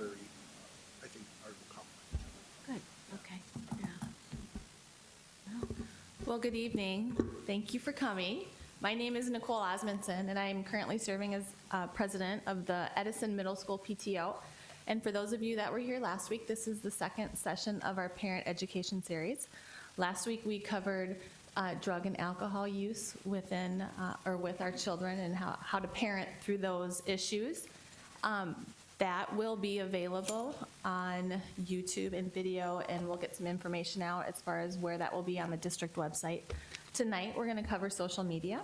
very, I think, are complementary. Good, okay, yeah. Well, good evening. Thank you for coming. My name is Nicole Osmondson, and I am currently serving as president of the Edison Middle School PTO. And for those of you that were here last week, this is the second session of our parent education series. Last week, we covered drug and alcohol use within or with our children and how to parent through those issues. That will be available on YouTube and video, and we'll get some information out as far as where that will be on the district website. Tonight, we're going to cover social media.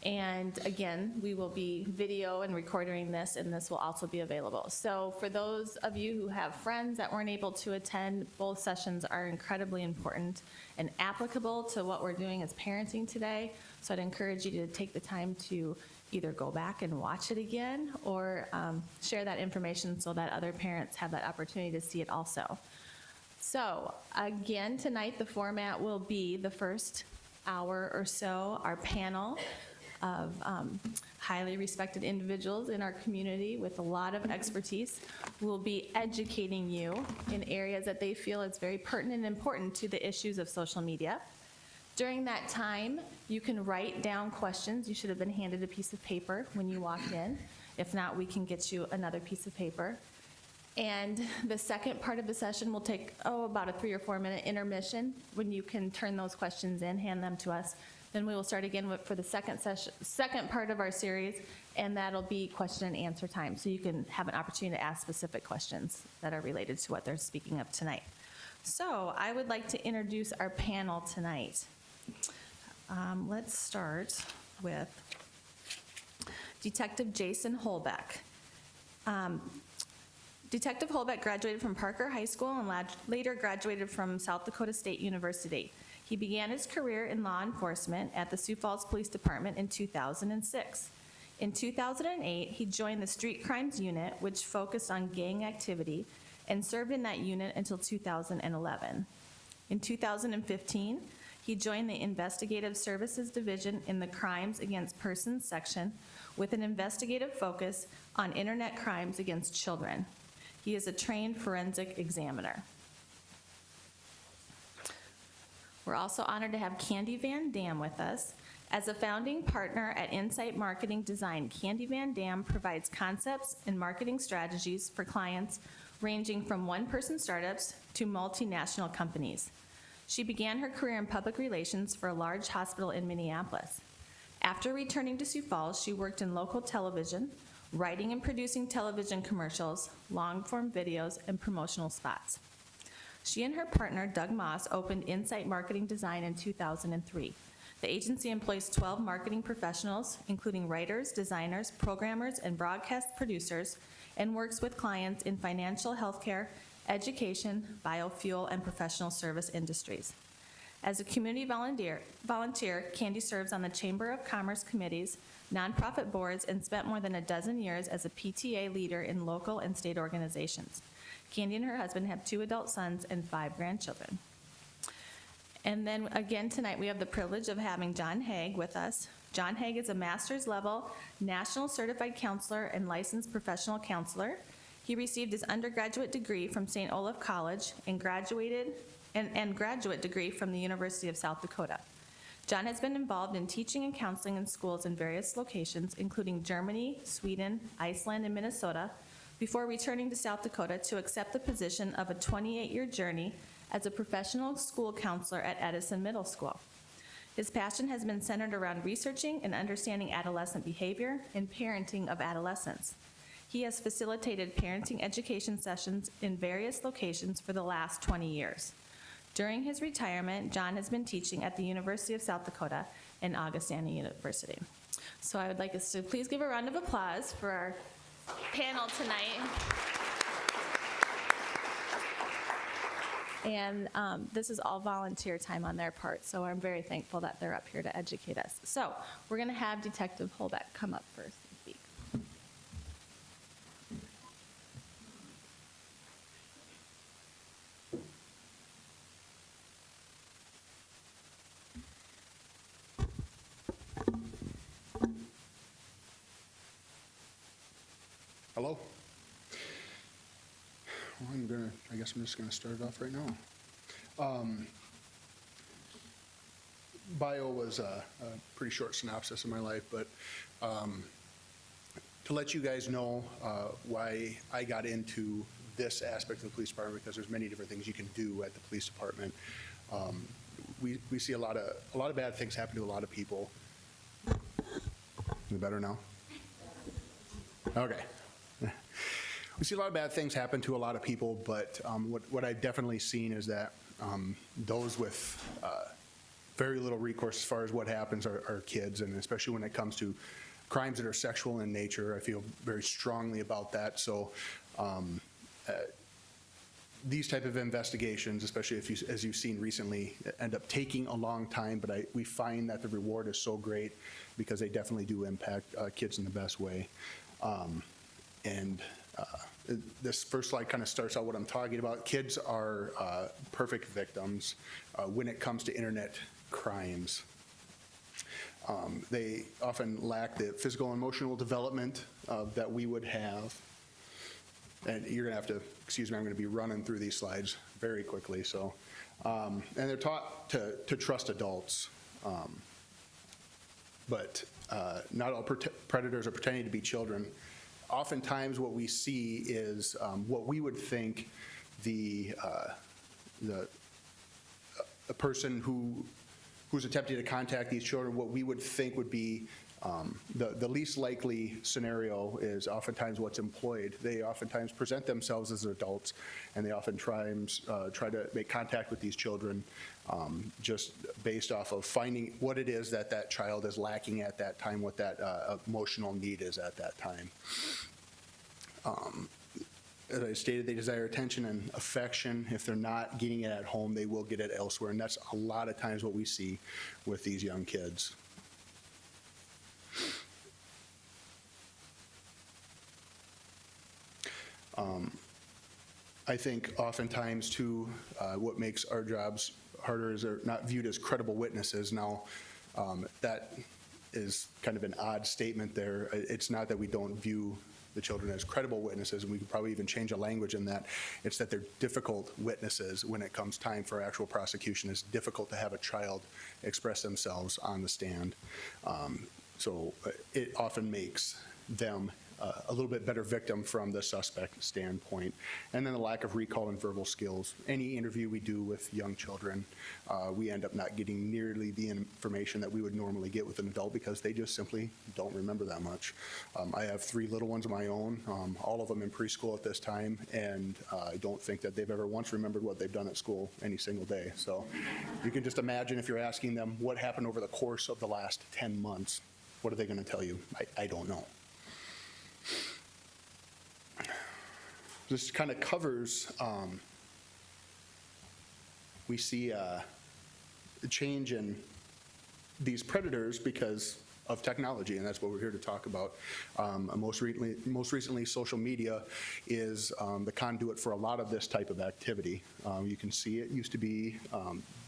And again, we will be video and recording this, and this will also be available. So for those of you who have friends that weren't able to attend, both sessions are incredibly important and applicable to what we're doing as parenting today. So I'd encourage you to take the time to either go back and watch it again or share that information so that other parents have that opportunity to see it also. So again, tonight the format will be the first hour or so, our panel of highly respected individuals in our community with a lot of expertise will be educating you in areas that they feel is very pertinent and important to the issues of social media. During that time, you can write down questions. You should have been handed a piece of paper when you walked in. If not, we can get you another piece of paper. And the second part of the session will take, about a 3 or 4 minute intermission when you can turn those questions in, hand them to us. Then we will start again for the second part of our series, and that'll be question and answer time. So you can have an opportunity to ask specific questions that are related to what they're speaking of tonight. So I would like to introduce our panel tonight. Let's start with Detective Jason Holbeck. Detective Holbeck graduated from Parker High School and later graduated from South Dakota State University. He began his career in law enforcement at the Sioux Falls Police Department in 2006. In 2008, he joined the Street Crimes Unit, which focused on gang activity, and served in that unit until 2011. In 2015, he joined the Investigative Services Division in the Crimes Against Persons section with an investigative focus on internet crimes against children. He is a trained forensic examiner. We're also honored to have Candy Van Dam with us. As a founding partner at Insight Marketing Design, Candy Van Dam provides concepts and marketing strategies for clients ranging from one-person startups to multinational companies. She began her career in public relations for a large hospital in Minneapolis. After returning to Sioux Falls, she worked in local television, writing and producing television commercials, long-form videos, and promotional spots. She and her partner, Doug Moss, opened Insight Marketing Design in 2003. The agency employs 12 marketing professionals, including writers, designers, programmers, and broadcast producers, and works with clients in financial, healthcare, education, biofuel, and professional service industries. As a community volunteer, Candy serves on the Chamber of Commerce committees, nonprofit boards, and spent more than a dozen years as a PTA leader in local and state organizations. Candy and her husband have 2 adult sons and 5 grandchildren. And then again tonight we have the privilege of having John Haig with us. John Haig is a master's level national certified counselor and licensed professional counselor. He received his undergraduate degree from St. Olaf College and graduate degree from the University of South Dakota. John has been involved in teaching and counseling in schools in various locations, including Germany, Sweden, Iceland, and Minnesota, before returning to South Dakota to accept the position of a 28-year journey as a professional school counselor at Edison Middle School. His passion has been centered around researching and understanding adolescent behavior and parenting of adolescents. He has facilitated parenting education sessions in various locations for the last 20 years. During his retirement, John has been teaching at the University of South Dakota and Augustana University. So I would like us to please give a round of applause for our panel tonight. And this is all volunteer time on their part, so I'm very thankful that they're up here to educate us. So we're going to have Detective Holbeck come up first and speak. Hello. Well, I guess I'm just gonna start it off right now. Bio was a pretty short synopsis of my life, but to let you guys know why I got into this aspect of the police department, because there's many different things you can do at the police department. We see a lot of bad things happen to a lot of people. Is it better now? Okay. We see a lot of bad things happen to a lot of people, but what I've definitely seen is that those with very little recourse as far as what happens are kids, and especially when it comes to crimes that are sexual in nature. I feel very strongly about that. So these type of investigations, especially as you've seen recently, end up taking a long time, but we find that the reward is so great because they definitely do impact kids in the best way. This first slide kind of starts out what I'm talking about. Kids are perfect victims when it comes to internet crimes. They often lack the physical and emotional development that we would have. And you're gonna have to, excuse me, I'm gonna be running through these slides very quickly. So, and they're taught to trust adults. But not all predators are pretending to be children. Oftentimes what we see is what we would think a person who's attempting to contact these children, what we would think would be the least likely scenario is oftentimes what's employed. They oftentimes present themselves as adults, and they oftentimes try to make contact with these children just based off of finding what it is that child is lacking at that time, what that emotional need is at that time. As I stated, they desire attention and affection. If they're not getting it at home, they will get it elsewhere, and that's a lot of times what we see with these young kids. I think oftentimes too, what makes our jobs harder is they're not viewed as credible witnesses. Now, that is kind of an odd statement there. It's not that we don't view the children as credible witnesses, and we could probably even change the language in that. It's that they're difficult witnesses when it comes time for actual prosecution. It's difficult to have a child express themselves on the stand. So it often makes them a little bit better victim from the suspect standpoint. And then the lack of recall and verbal skills. Any interview we do with young children, we end up not getting nearly the information that we would normally get with an adult because they just simply don't remember that much. I have 3 little ones of my own, all of them in preschool at this time, and I don't think that they've ever once remembered what they've done at school any single day. So you can just imagine if you're asking them what happened over the course of the last 10 months, what are they going to tell you? I don't know. This kind of covers, we see a change in these predators because of technology, and that's what we're here to talk about. Most recently, social media is the conduit for a lot of this type of activity. You can see it used to be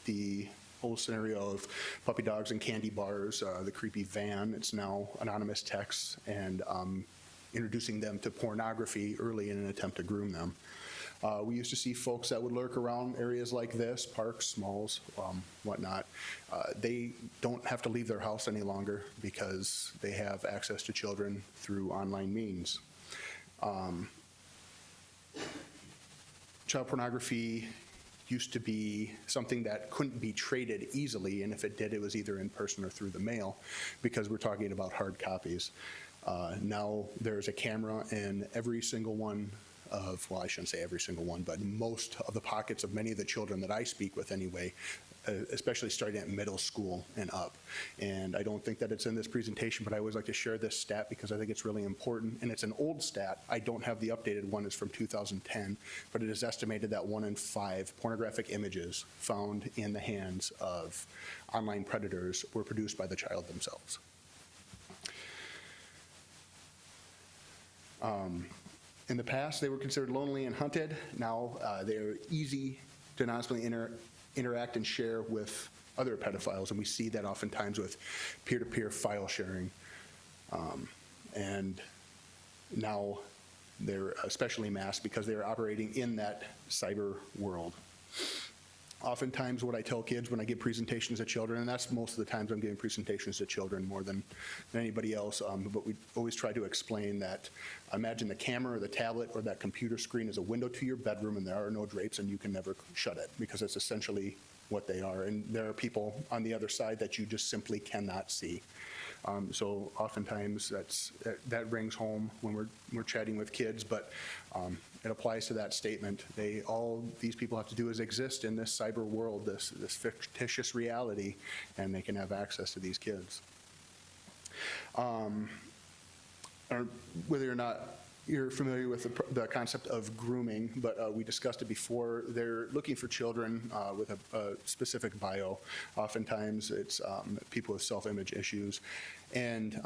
the whole scenario of puppy dogs and candy bars, the creepy van. It's now anonymous texts and introducing them to pornography early in an attempt to groom them. We used to see folks that would lurk around areas like this, parks, malls, whatnot. They don't have to leave their house any longer because they have access to children through online means. Child pornography used to be something that couldn't be traded easily, and if it did, it was either in person or through the mail, because we're talking about hard copies. Now there's a camera in every single one of, well, I shouldn't say every single one, but most of the pockets of many of the children that I speak with anyway, especially starting at middle school and up. And I don't think that it's in this presentation, but I always like to share this stat because I think it's really important. And it's an old stat. I don't have the updated one. It's from 2010, but it is estimated that 1 in 5 pornographic images found in the hands of online predators were produced by the child themselves. In the past, they were considered lonely and hunted. Now they are easy to honestly interact and share with other pedophiles, and we see that oftentimes with peer-to-peer file sharing. And now they're especially masked because they're operating in that cyber world. Oftentimes what I tell kids when I give presentations to children, and that's most of the times I'm giving presentations to children more than anybody else, but we always try to explain that imagine the camera or the tablet or that computer screen is a window to your bedroom and there are no drapes and you can never shut it because it's essentially what they are. And there are people on the other side that you just simply cannot see. So oftentimes that rings home when we're chatting with kids, but it applies to that statement. All these people have to do is exist in this cyber world, this fictitious reality, and they can have access to these kids. Or whether or not you're familiar with the concept of grooming, but we discussed it before. They're looking for children with a specific bio. Oftentimes it's people with self-image issues. And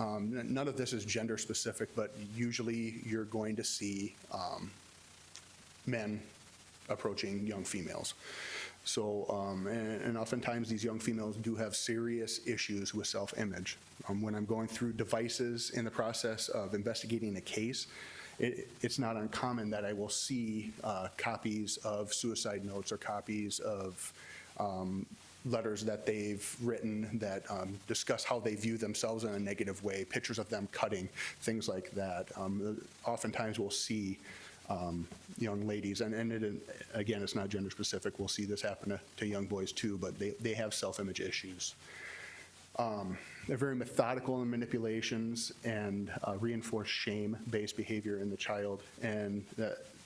none of this is gender specific, but usually you're going to see men approaching young females. So, and oftentimes these young females do have serious issues with self-image. When I'm going through devices in the process of investigating a case, it's not uncommon that I will see copies of suicide notes or copies of letters that they've written that discuss how they view themselves in a negative way, pictures of them cutting, things like that. Oftentimes we'll see young ladies, and again, it's not gender specific, we'll see this happen to young boys too, but they have self-image issues. They're very methodical in manipulations and reinforce shame-based behavior in the child, and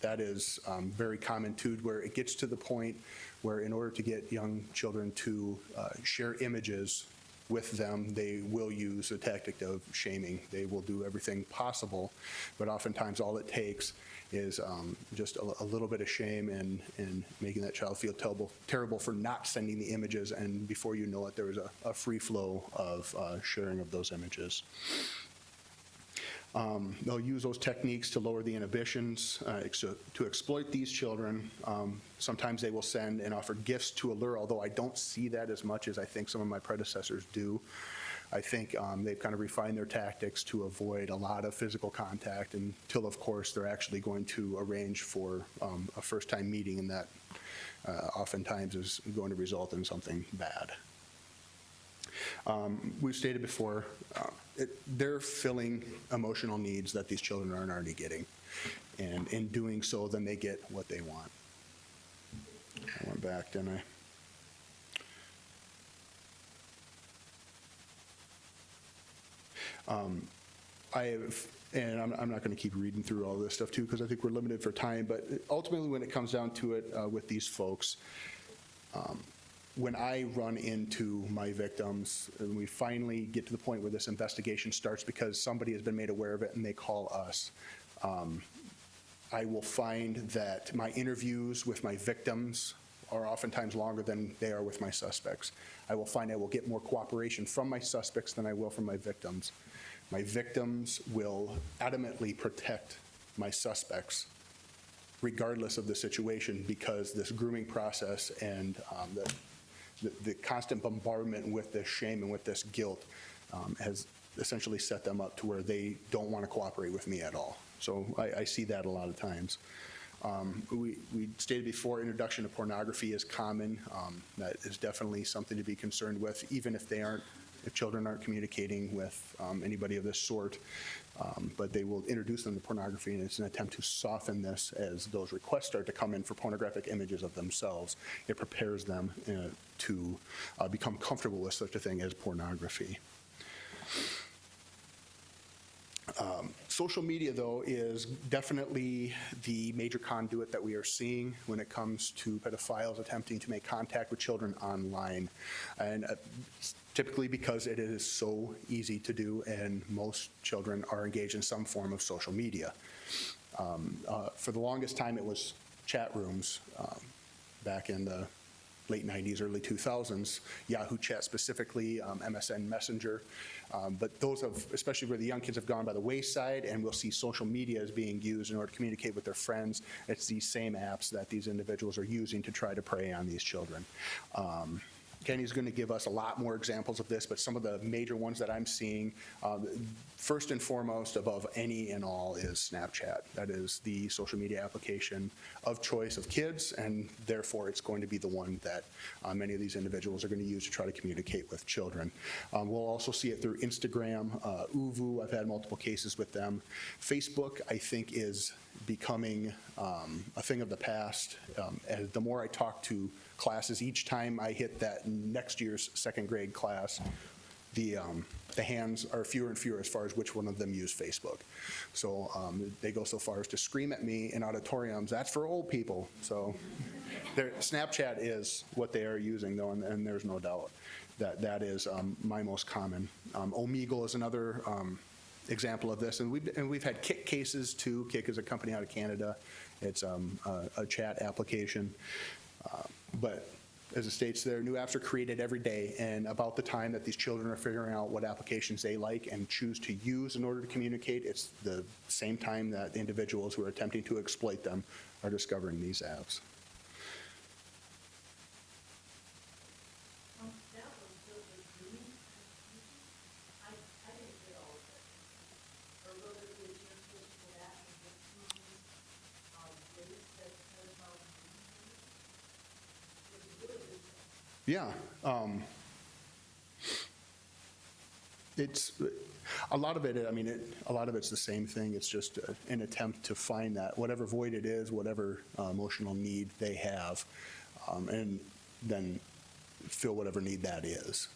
that is very common too, where it gets to the point where in order to get young children to share images with them, they will use a tactic of shaming. They will do everything possible, but oftentimes all it takes is just a little bit of shame and making that child feel terrible for not sending the images, and before you know it, there is a free flow of sharing of those images. They'll use those techniques to lower the inhibitions, to exploit these children. Sometimes they will send and offer gifts to allure, although I don't see that as much as I think some of my predecessors do. I think they've kind of refined their tactics to avoid a lot of physical contact until, of course, they're actually going to arrange for a first-time meeting, and that oftentimes is going to result in something bad. We've stated before, they're filling emotional needs that these children aren't already getting. And in doing so, then they get what they want. I went back, didn't I? And I'm not going to keep reading through all this stuff too, because I think we're limited for time, but ultimately when it comes down to it with these folks, when I run into my victims and we finally get to the point where this investigation starts because somebody has been made aware of it and they call us, I will find that my interviews with my victims are oftentimes longer than they are with my suspects. I will find I will get more cooperation from my suspects than I will from my victims. My victims will adamantly protect my suspects regardless of the situation, because this grooming process and the constant bombardment with this shame and with this guilt has essentially set them up to where they don't want to cooperate with me at all. So I see that a lot of times. We stated before, introduction to pornography is common. That is definitely something to be concerned with, even if children aren't communicating with anybody of this sort. But they will introduce them to pornography, and it's an attempt to soften this as those requests start to come in for pornographic images of themselves. It prepares them to become comfortable with such a thing as pornography. Social media, though, is definitely the major conduit that we are seeing when it comes to pedophiles attempting to make contact with children online. And typically because it is so easy to do, and most children are engaged in some form of social media. For the longest time, it was chat rooms back in the late 90s, early 2000s, Yahoo Chat specifically, MSN Messenger. But those have, especially where the young kids have gone by the wayside, and we'll see social media as being used in order to communicate with their friends. It's these same apps that these individuals are using to try to prey on these children. Kenny's going to give us a lot more examples of this, but some of the major ones that I'm seeing, first and foremost above any and all is Snapchat. That is the social media application of choice of kids, and therefore it's going to be the one that many of these individuals are going to use to try to communicate with children. We'll also see it through Instagram, Uvu. I've had multiple cases with them. Facebook, I think, is becoming a thing of the past. And the more I talk to classes, each time I hit that next year's second grade class, the hands are fewer and fewer as far as which one of them use Facebook. So they go so far as to scream at me in auditoriums, "That's for old people." So Snapchat is what they are using, though, and there's no doubt that that is my most common. Omegle is another example of this, and we've had Kik cases too. Kik is a company out of Canada. It's a chat application. But as it states there, new apps are created every day, and about the time that these children are figuring out what applications they like and choose to use in order to communicate, it's the same time that the individuals who are attempting to exploit them are discovering these apps. Yeah. It's a lot of it, I mean, a lot of it's the same thing. It's just an attempt to find that, whatever void it is, whatever emotional need they have, and then fill whatever need that is.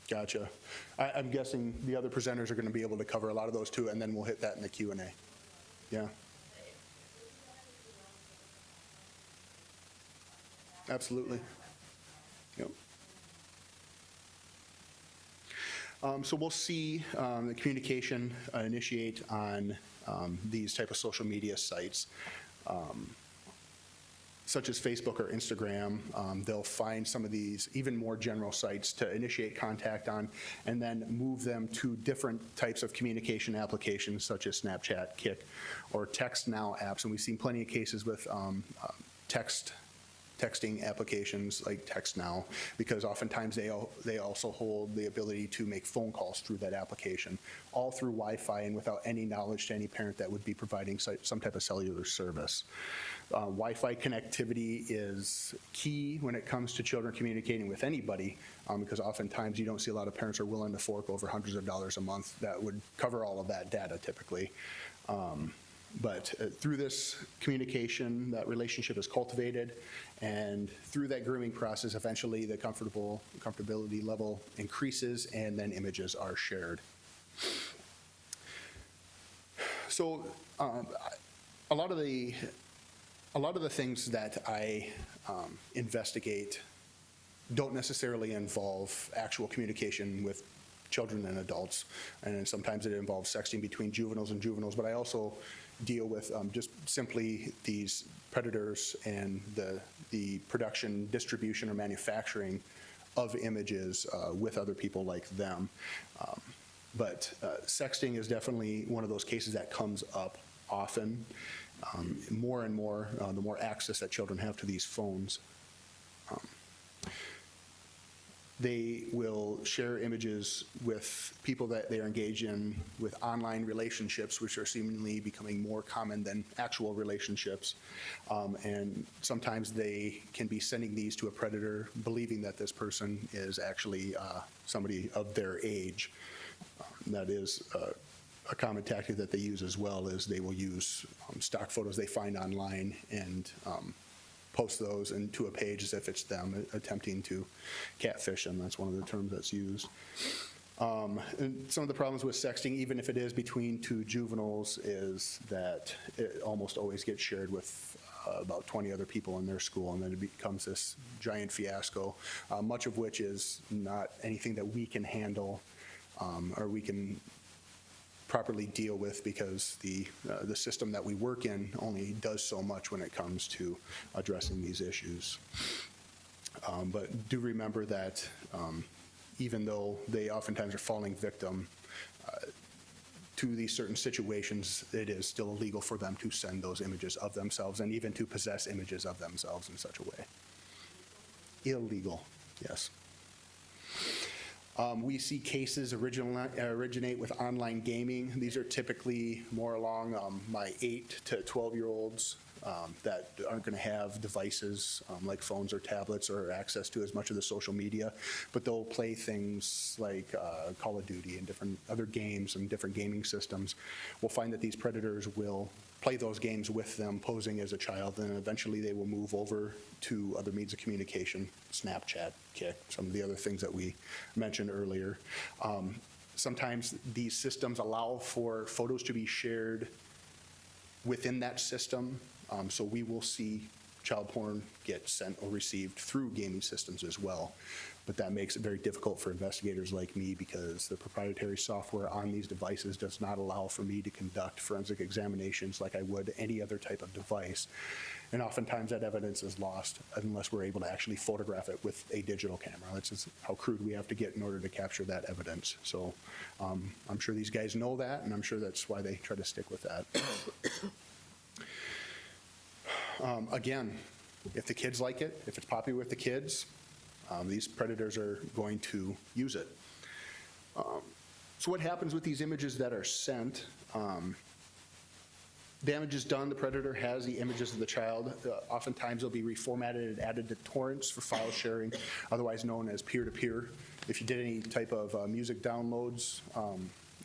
Gotcha. I'm guessing the other presenters are going to be able to cover a lot of those too, and then we'll hit that in the Q&A. Yeah. Absolutely. Yep. So we'll see the communication initiate on these type of social media sites, such as Facebook or Instagram. They'll find some of these even more general sites to initiate contact on, and then move them to different types of communication applications, such as Snapchat, Kik, or Text Now apps. And we've seen plenty of cases with texting applications like Text Now, because oftentimes they also hold the ability to make phone calls through that application, all through Wi-Fi and without any knowledge to any parent that would be providing some type of cellular service. Wi-Fi connectivity is key when it comes to children communicating with anybody, because oftentimes you don't see a lot of parents are willing to fork over hundreds of dollars a month that would cover all of that data typically. But through this communication, that relationship is cultivated, and through that grooming process, eventually the comfortability level increases, and then images are shared. So a lot of the things that I investigate don't necessarily involve actual communication with children and adults, and sometimes it involves sexting between juveniles and juveniles, but I also deal with just simply these predators and the production, distribution, or manufacturing of images with other people like them. But sexting is definitely one of those cases that comes up often, more and more, the more access that children have to these phones. They will share images with people that they are engaged in with online relationships, which are seemingly becoming more common than actual relationships. And sometimes they can be sending these to a predator, believing that this person is actually somebody of their age. That is a common tactic that they use as well, is they will use stock photos they find online and post those into a page as if it's them attempting to catfish them. That's one of the terms that's used. And some of the problems with sexting, even if it is between two juveniles, is that it almost always gets shared with about 20 other people in their school, and then it becomes this giant fiasco, much of which is not anything that we can handle or we can properly deal with, because the system that we work in only does so much when it comes to addressing these issues. But do remember that even though they oftentimes are falling victim, to these certain situations, it is still illegal for them to send those images of themselves and even to possess images of themselves in such a way. Illegal, yes. We see cases originate with online gaming. These are typically more along my 8 to 12-year-olds that aren't going to have devices like phones or tablets or access to as much of the social media, but they'll play things like Call of Duty and different other games and different gaming systems. We'll find that these predators will play those games with them posing as a child, and eventually they will move over to other means of communication, Snapchat, Kik, some of the other things that we mentioned earlier. Sometimes these systems allow for photos to be shared within that system, so we will see child porn get sent or received through gaming systems as well. But that makes it very difficult for investigators like me because the proprietary software on these devices does not allow for me to conduct forensic examinations like I would any other type of device. And oftentimes that evidence is lost unless we're able to actually photograph it with a digital camera. That's just how crude we have to get in order to capture that evidence. So I'm sure these guys know that, and I'm sure that's why they try to stick with that. Again, if the kids like it, if it's popular with the kids, these predators are going to use it. So what happens with these images that are sent? Damage is done, the predator has the images of the child. Oftentimes they'll be reformatted and added to torrents for file sharing, otherwise known as peer-to-peer. If you did any type of music downloads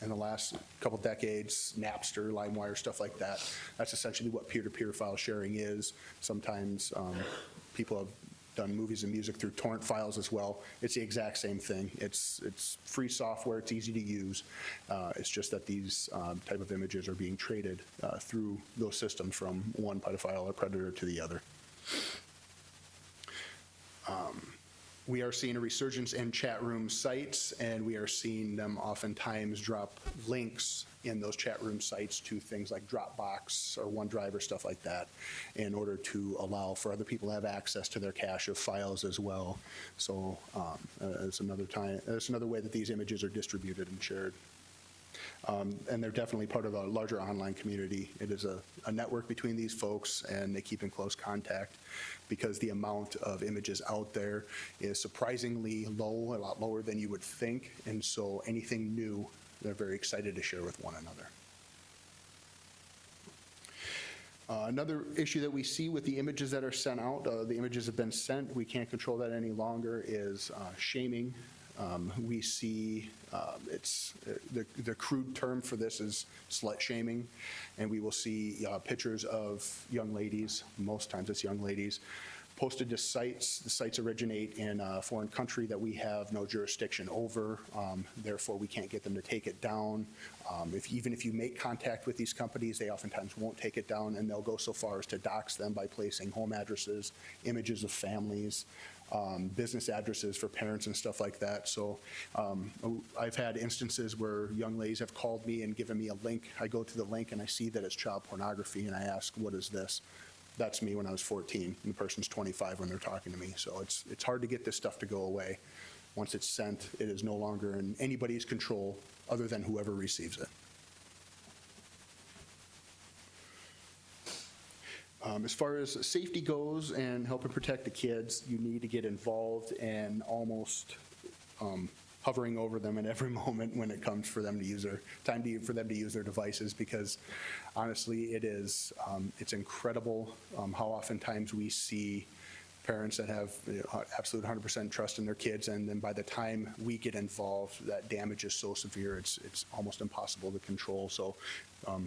in the last couple decades, Napster, LimeWire, stuff like that, that's essentially what peer-to-peer file sharing is. Sometimes people have done movies and music through torrent files as well. It's the exact same thing. It's free software, it's easy to use. It's just that these type of images are being traded through those systems from one pedophile or predator to the other. We are seeing a resurgence in chat room sites, and we are seeing them oftentimes drop links in those chat room sites to things like Dropbox or OneDrive or stuff like that in order to allow for other people to have access to their cache of files as well. So it's another way that these images are distributed and shared. And they're definitely part of a larger online community. It is a network between these folks, and they keep in close contact because the amount of images out there is surprisingly low, a lot lower than you would think, and so anything new, they're very excited to share with one another. Another issue that we see with the images that are sent out, the images have been sent, we can't control that any longer, is shaming. We see the crude term for this is slut shaming, and we will see pictures of young ladies, most times it's young ladies, posted to sites. The sites originate in a foreign country that we have no jurisdiction over, therefore we can't get them to take it down. Even if you make contact with these companies, they oftentimes won't take it down, and they'll go so far as to dox them by placing home addresses, images of families, business addresses for parents and stuff like that. So I've had instances where young ladies have called me and given me a link. I go to the link and I see that it's child pornography, and I ask, what is this? That's me when I was 14, and the person's 25 when they're talking to me. So it's hard to get this stuff to go away. Once it's sent, it is no longer in anybody's control other than whoever receives it. As far as safety goes and helping protect the kids, you need to get involved and almost hovering over them at every moment when it comes for them to use for them to use their devices, because honestly, it's incredible how oftentimes we see parents that have absolute 100% trust in their kids, and then by the time we get involved, that damage is so severe, it's almost impossible to control. So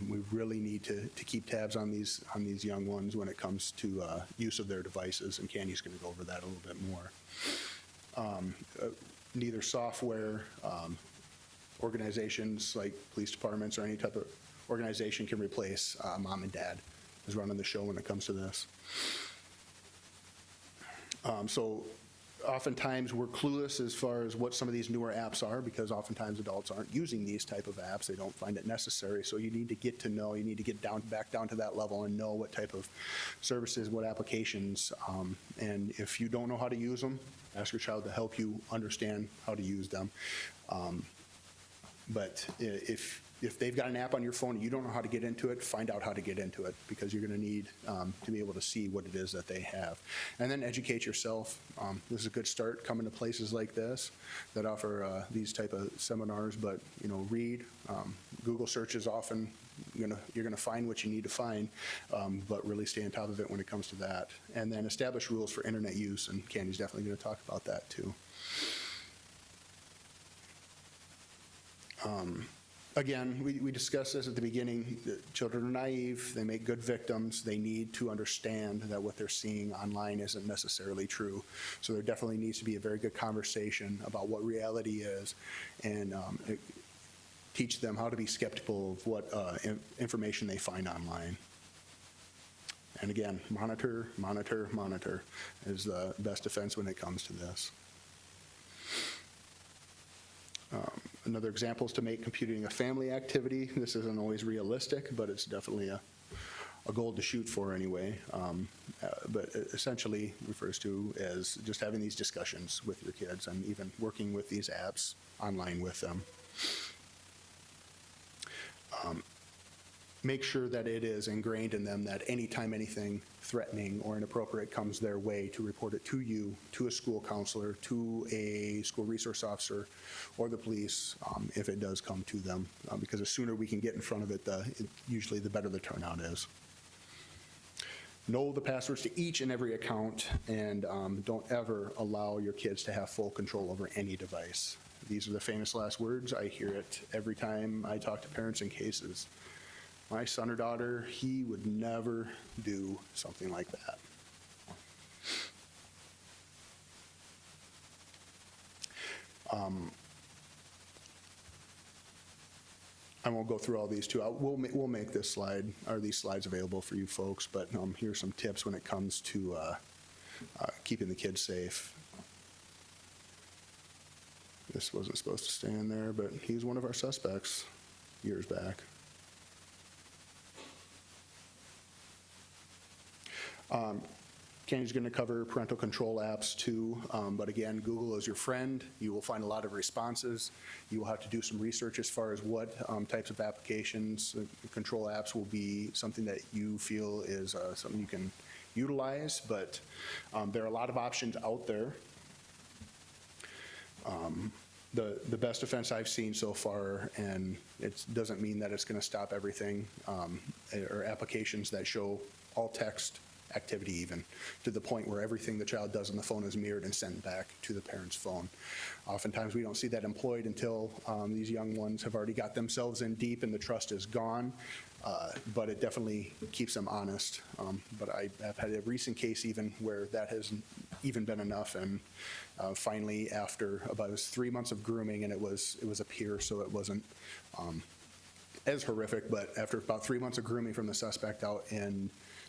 we really need to keep tabs on these young ones when it comes to use of their devices, and Candy's going to go over that a little bit more. Neither software, organizations like police departments or any type of organization can replace mom and dad is running the show when it comes to this. So oftentimes we're clueless as far as what some of these newer apps are, because oftentimes adults aren't using these type of apps. They don't find it necessary. So you need to get to know, you need to get back down to that level and know what type of services, what applications, and if you don't know how to use them, ask your child to help you understand how to use them. But if if they've got an app on your phone and you don't know how to get into it, find out how to get into it, because you're going to need to be able to see what it is that they have. And then educate yourself. This is a good start, coming to places like this that offer these type of seminars, but, read. Google search is often, you're going to find what you need to find, but really stay on top of it when it comes to that. And then establish rules for internet use, and Candy's definitely going to talk about that too. Again, we discussed this at the beginning. Children are naive. They make good victims. They need to understand that what they're seeing online isn't necessarily true. So there definitely needs to be a very good conversation about what reality is, and teach them how to be skeptical of what information they find online. And again, monitor, monitor, monitor is the best defense when it comes to this. Another example is to make computing a family activity. This isn't always realistic, but it's definitely a goal to shoot for anyway. But essentially refers to as just having these discussions with your kids and even working with these apps online with them. Make sure that it is ingrained in them that anytime anything threatening or inappropriate comes their way, to report it to you, to a school counselor, to a school resource officer, or the police, if it does come to them. Because the sooner we can get in front of it, usually the better the turnout is. Know the passwords to each and every account, and don't ever allow your kids to have full control over any device. These are the famous last words. I hear it every time I talk to parents in cases. My son or daughter, he would never do something like that. I won't go through all these too. We'll make this slide, or these slides, available for you folks, but here's some tips when it comes to keeping the kids safe. This wasn't supposed to stay in there, but he's one of our suspects years back. Candy's going to cover parental control apps too, but again, Google is your friend. You will find a lot of responses. You will have to do some research as far as what types of applications, control apps will be something that you feel is something you can utilize, but there are a lot of options out there. The best defense I've seen so far, and it doesn't mean that it's going to stop everything, or applications that show all text activity, even to the point where everything the child does on the phone is mirrored and sent back to the parent's phone. Oftentimes we don't see that employed until these young ones have already got themselves in deep and the trust is gone, but it definitely keeps them honest. But I have had a recent case even where that has even been enough, and finally, after about 3 months of grooming, and it was a peer, so it wasn't as horrific, but after about 3 months of grooming from the suspect out in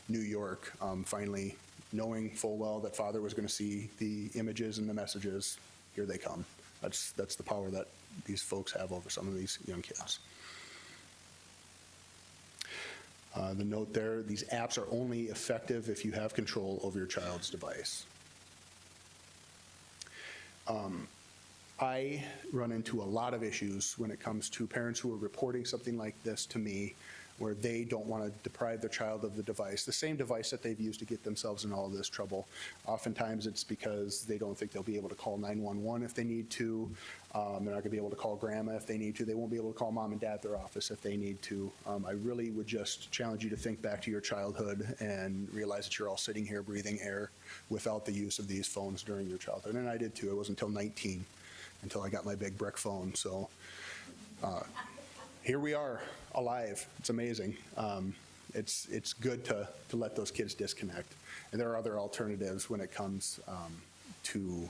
New York, finally knowing full well that father was going to see the images and the messages, here they come. That's the power that these folks have over some of these young kids. The note there, these apps are only effective if you have control over your child's device. I run into a lot of issues when it comes to parents who are reporting something like this to me, where they don't want to deprive their child of the device, the same device that they've used to get themselves in all of this trouble. Oftentimes it's because they don't think they'll be able to call 911 if they need to. They're not going to be able to call grandma if they need to. They won't be able to call mom and dad at their office if they need to. I really would just challenge you to think back to your childhood and realize that you're all sitting here breathing air without the use of these phones during your childhood. And I did too. It wasn't until 19 until I got my big brick phone. So here we are, alive. It's amazing. It's good to let those kids disconnect. And there are other alternatives when it comes to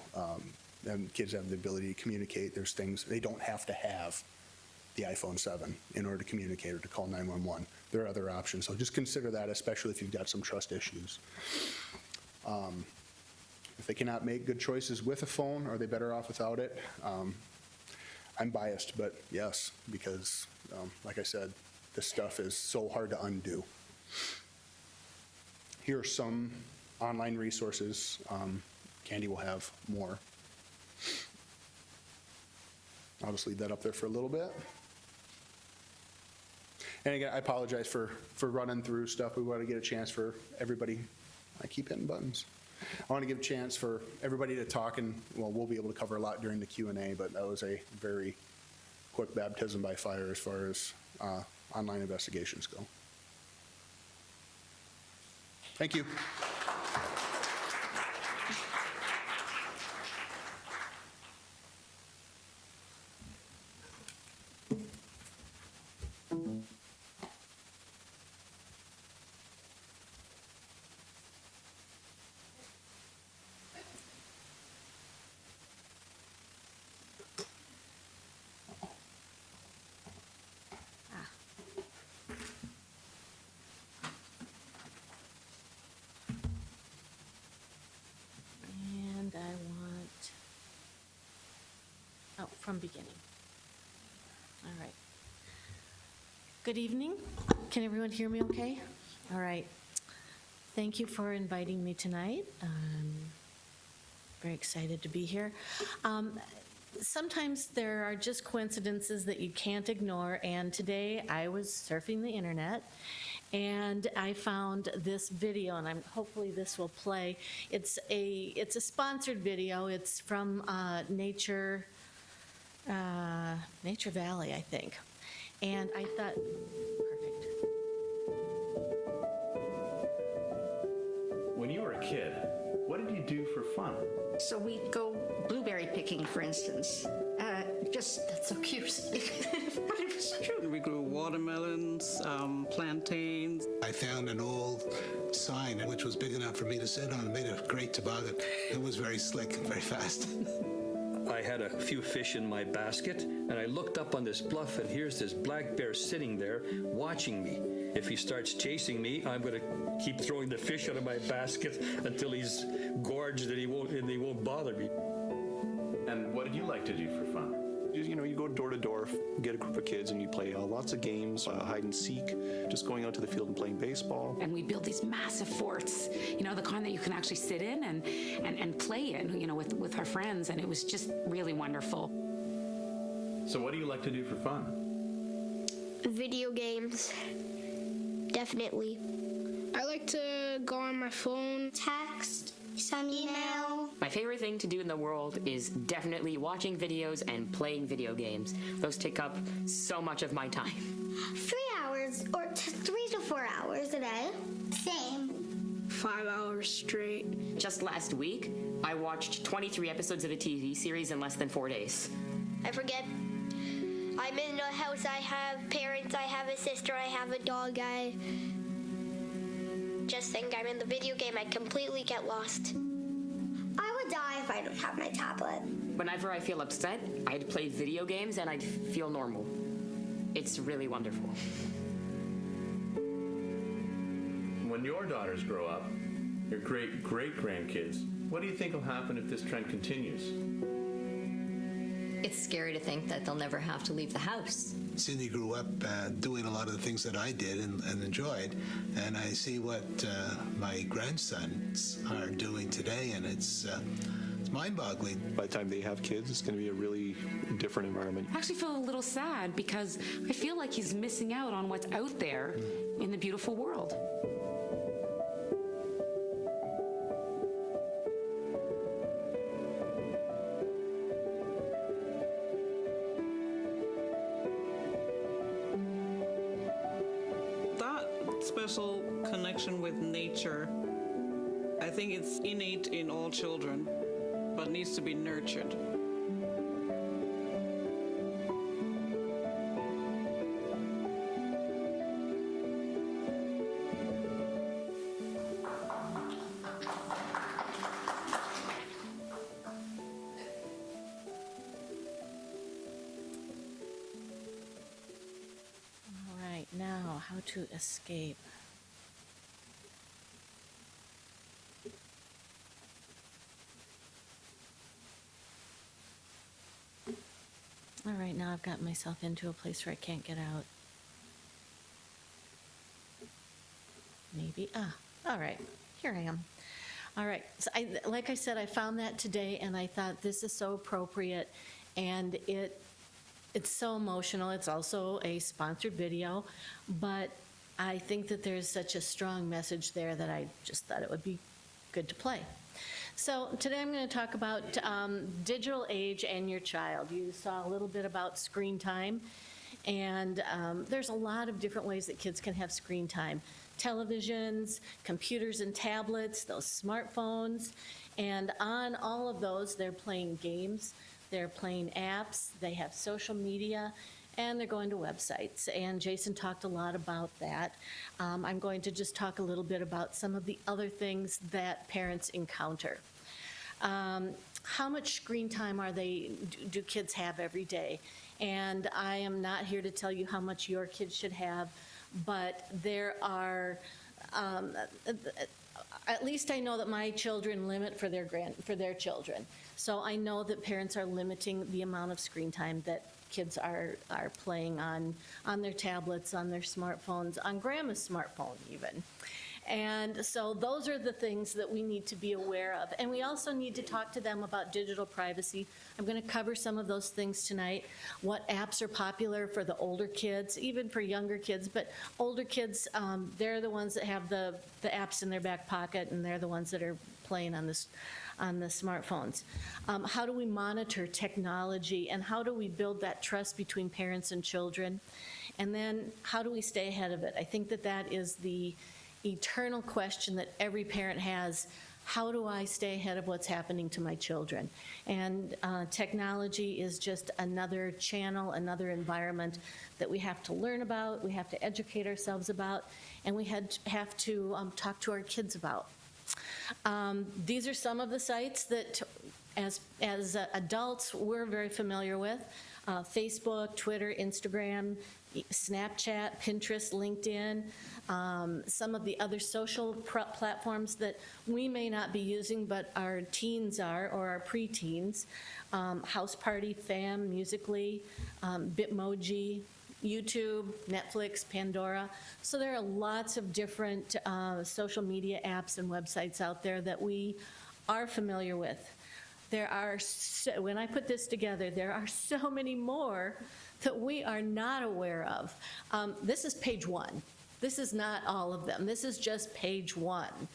and kids have the ability to communicate. There's things, they don't have to have the iPhone 7 in order to communicate or to call 911. There are other options. So just consider that, especially if you've got some trust issues. If they cannot make good choices with a phone, are they better off without it? I'm biased, but yes, because like I said, this stuff is so hard to undo. Here are some online resources. Candy will have more. I'll just leave that up there for a little bit. And again, I apologize for running through stuff. We want to get a chance for everybody. I keep hitting buttons. I want to give a chance for everybody to talk, and well, we'll be able to cover a lot during the Q&A, but that was a very quick baptism by fire as far as online investigations go. Thank you. And I want, from beginning. All right. Good evening. Can everyone hear me okay? All right. Thank you for inviting me tonight. I'm very excited to be here. Sometimes there are just coincidences that you can't ignore, and today I was surfing the internet and I found this video, and hopefully this will play. It's a sponsored video. It's from Nature Valley, I think. And I thought, perfect. When you were a kid, what did you do for fun? So we'd go blueberry picking, for instance. That's so cute. But it was true. We grew watermelons, plantains. I found an old sign which was big enough for me to sit on. It made a great toboggan. It was very slick and very fast. I had a few fish in my basket, and I looked up on this bluff, and here's this black bear sitting there watching me. If he starts chasing me, I'm going to keep throwing the fish out of my basket until he's gorged and he won't bother me. And what did you like to do for fun? You know, you go door to door, get a group of kids, and you play lots of games, hide and seek, just going out to the field and playing baseball. And we build these massive forts, you know, the kind that you can actually sit in and play in, you know, with our friends, and it was just really wonderful. So what do you like to do for fun? Video games, definitely. I like to go on my phone, text, some email. My favorite thing to do in the world is definitely watching videos and playing video games. Those take up so much of my time. 3 hours or 3 to 4 hours a day. Same. 5 hours straight. Just last week, I watched 23 episodes of a TV series in less than 4 days. I forget. I'm in a house, I have parents, I have a sister, I have a dog, I just think I'm in the video game, I completely get lost. I would die if I don't have my tablet. Whenever I feel upset, I'd play video games and I'd feel normal. It's really wonderful. When your daughters grow up, your great-great-grandkids, what do you think will happen if this trend continues? It's scary to think that they'll never have to leave the house. Cindy grew up doing a lot of the things that I did and enjoyed, and I see what my grandsons are doing today, and it's mind-boggling. By the time they have kids, it's going to be a really different environment. I actually feel a little sad because I feel like he's missing out on what's out there in the beautiful world. Special connection with nature. I think it's innate in all children, but needs to be nurtured. All right, now how to escape. All right, now I've got myself into a place where I can't get out. Maybe, all right, here I am. All right, so like I said, I found that today and I thought this is so appropriate, and it It's so emotional. It's also a sponsored video, but I think that there's such a strong message there that I just thought it would be good to play. So today I'm going to talk about digital age and your child. You saw a little bit about screen time, and there's a lot of different ways that kids can have screen time. Televisions, computers and tablets, those smartphones, and on all of those they're playing games, they're playing apps, they have social media, and they're going to websites. And Jason talked a lot about that. I'm going to just talk a little bit about some of the other things that parents encounter. How much screen time do kids have every day? And I am not here to tell you how much your kids should have, but there are, at least I know that my children limit for their children. So I know that parents are limiting the amount of screen time that kids are playing on their tablets, on their smartphones, on grandma's smartphone even. And so those are the things that we need to be aware of. And we also need to talk to them about digital privacy. I'm going to cover some of those things tonight. What apps are popular for the older kids, even for younger kids, but older kids, they're the ones that have the apps in their back pocket, and they're the ones that are playing on the smartphones. How do we monitor technology, and how do we build that trust between parents and children? And then how do we stay ahead of it? I think that is the eternal question that every parent has. How do I stay ahead of what's happening to my children? And technology is just another channel, another environment that we have to learn about, we have to educate ourselves about, and we have to talk to our kids about. These are some of the sites that as adults we're very familiar with. Facebook, Twitter, Instagram, Snapchat, Pinterest, LinkedIn, some of the other social platforms that we may not be using but our teens are, or our preteens. House Party, Fam, Musical.ly, Bitmoji, YouTube, Netflix, Pandora. So there are lots of different social media apps and websites out there that we are familiar with. There are, when I put this together, there are so many more that we are not aware of. This is page one. This is not all of them. This is just page one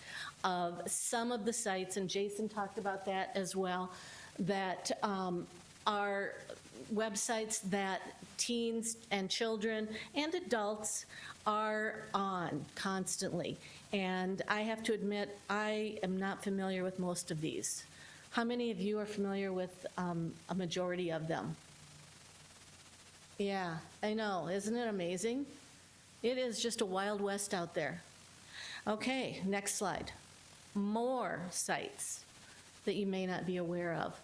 of some of the sites, and Jason talked about that as well, that are websites that teens and children and adults are on constantly. And I have to admit, I am not familiar with most of these. How many of you are familiar with a majority of them? Yeah, I know. Isn't it amazing? It is just a Wild West out there. Okay, next slide. More sites that you may not be aware of.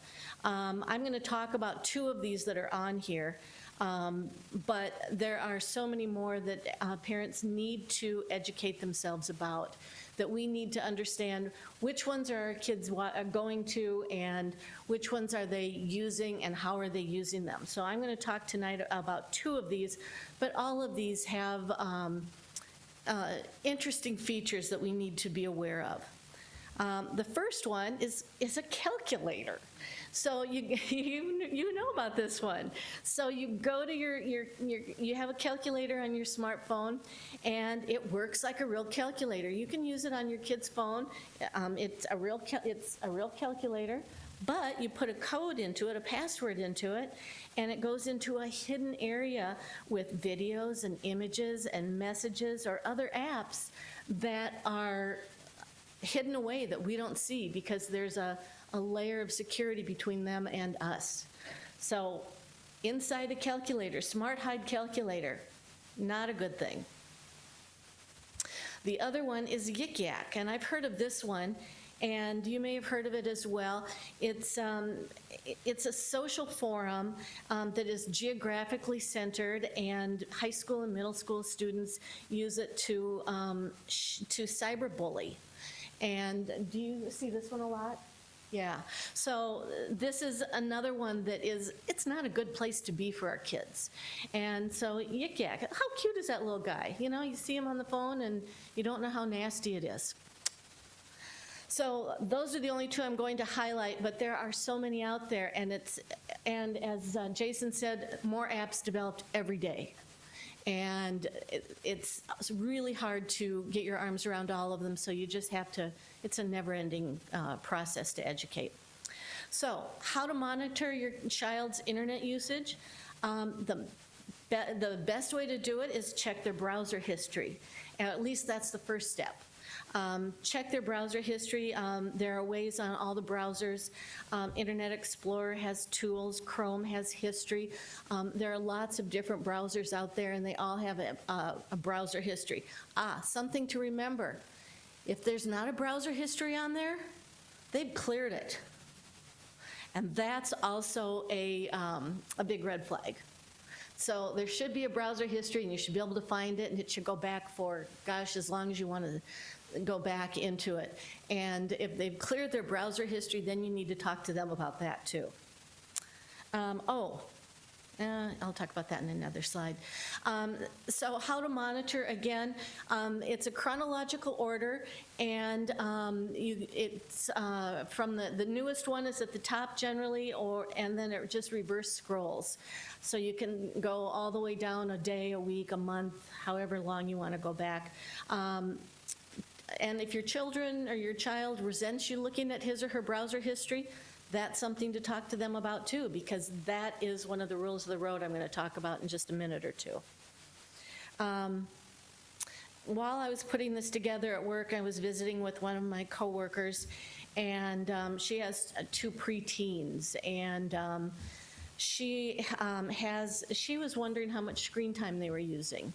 I'm going to talk about two of these that are on here, but there are so many more that parents need to educate themselves about, that we need to understand which ones are our kids going to and which ones are they using and how are they using them. So I'm going to talk tonight about two of these, but all of these have interesting features that we need to be aware of. The first one is a calculator. So you know about this one. So you go to you have a calculator on your smartphone, and it works like a real calculator. You can use it on your kid's phone. It's a real calculator, but you put a code into it, a password into it, and it goes into a hidden area with videos and images and messages or other apps that are hidden away that we don't see because there's a layer of security between them and us. So inside a calculator, smart hide calculator, not a good thing. The other one is Yik Yak, and I've heard of this one, and you may have heard of it as well. It's a social forum that is geographically centered, and high school and middle school students use it to cyberbully. And do you see this one a lot? Yeah. So this is another one that it's not a good place to be for our kids. And so Yik Yak, how cute is that little guy? You know, you see him on the phone and you don't know how nasty it is. So those are the only two I'm going to highlight, but there are so many out there, and as Jason said, more apps developed every day. And it's really hard to get your arms around all of them, so you just have to, it's a never-ending process to educate. So how to monitor your child's internet usage? The best way to do it is check their browser history. At least that's the first step. Check their browser history. There are ways on all the browsers. Internet Explorer has tools. Chrome has history. There are lots of different browsers out there, and they all have a browser history. Something to remember. If there's not a browser history on there, they've cleared it. And that's also a big red flag. So there should be a browser history, and you should be able to find it, and it should go back for, gosh, as long as you want to go back into it. And if they've cleared their browser history, then you need to talk to them about that too. I'll talk about that in another slide. So how to monitor, again, it's a chronological order, and it's from the newest one is at the top generally, and then it just reverse scrolls. So you can go all the way down a day, a week, a month, however long you want to go back. And if your children or your child resents you looking at his or her browser history, that's something to talk to them about too, because that is one of the rules of the road I'm going to talk about in just a minute or two. While I was putting this together at work, I was visiting with one of my coworkers, and she has 2 preteens, and she was wondering how much screen time they were using.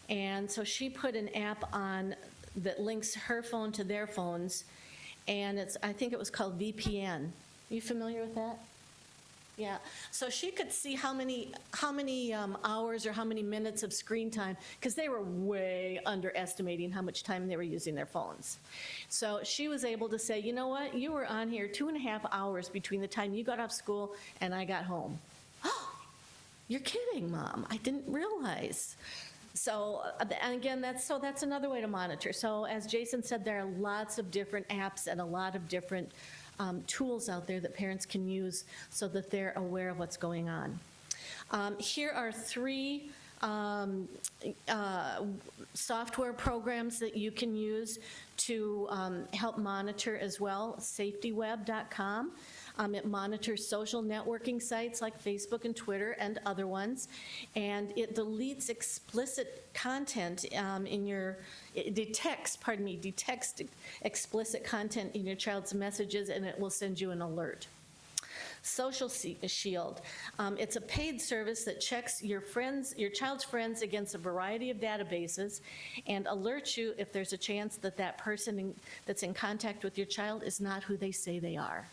And so she put an app on that links her phone to their phones, and I think it was called VPN. Are you familiar with that? Yeah. So she could see how many hours or how many minutes of screen time, because they were way underestimating how much time they were using their phones. So she was able to say, you know what, you were on here 2.5 hours between the time you got off school and I got home. Oh, you're kidding, Mom. I didn't realize. So, and again, that's another way to monitor. So as Jason said, there are lots of different apps and a lot of different tools out there that parents can use so that they're aware of what's going on. Here are 3 software programs that you can use to help monitor as well. SafetyWeb.com. It monitors social networking sites like Facebook and Twitter and other ones, and it deletes explicit content it detects explicit content in your child's messages, and it will send you an alert. Social Shield. It's a paid service that checks your child's friends against a variety of databases and alerts you if there's a chance that that person that's in contact with your child is not who they say they are.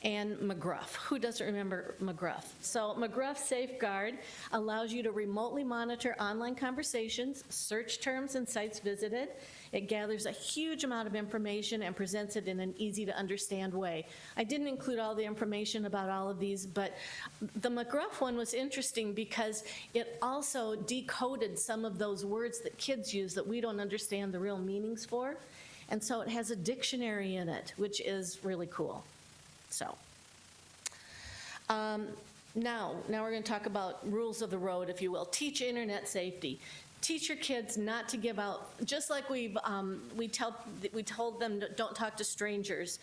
And McGruff. Who doesn't remember McGruff? So McGruff Safeguard allows you to remotely monitor online conversations, search terms and sites visited. It gathers a huge amount of information and presents it in an easy to understand way. I didn't include all the information about all of these, but the McGruff one was interesting because it also decoded some of those words that kids use that we don't understand the real meanings for. And so it has a dictionary in it, which is really cool. So, now we're going to talk about rules of the road, if you will. Teach internet safety. Teach your kids not to give out, just like we told them don't talk to strangers.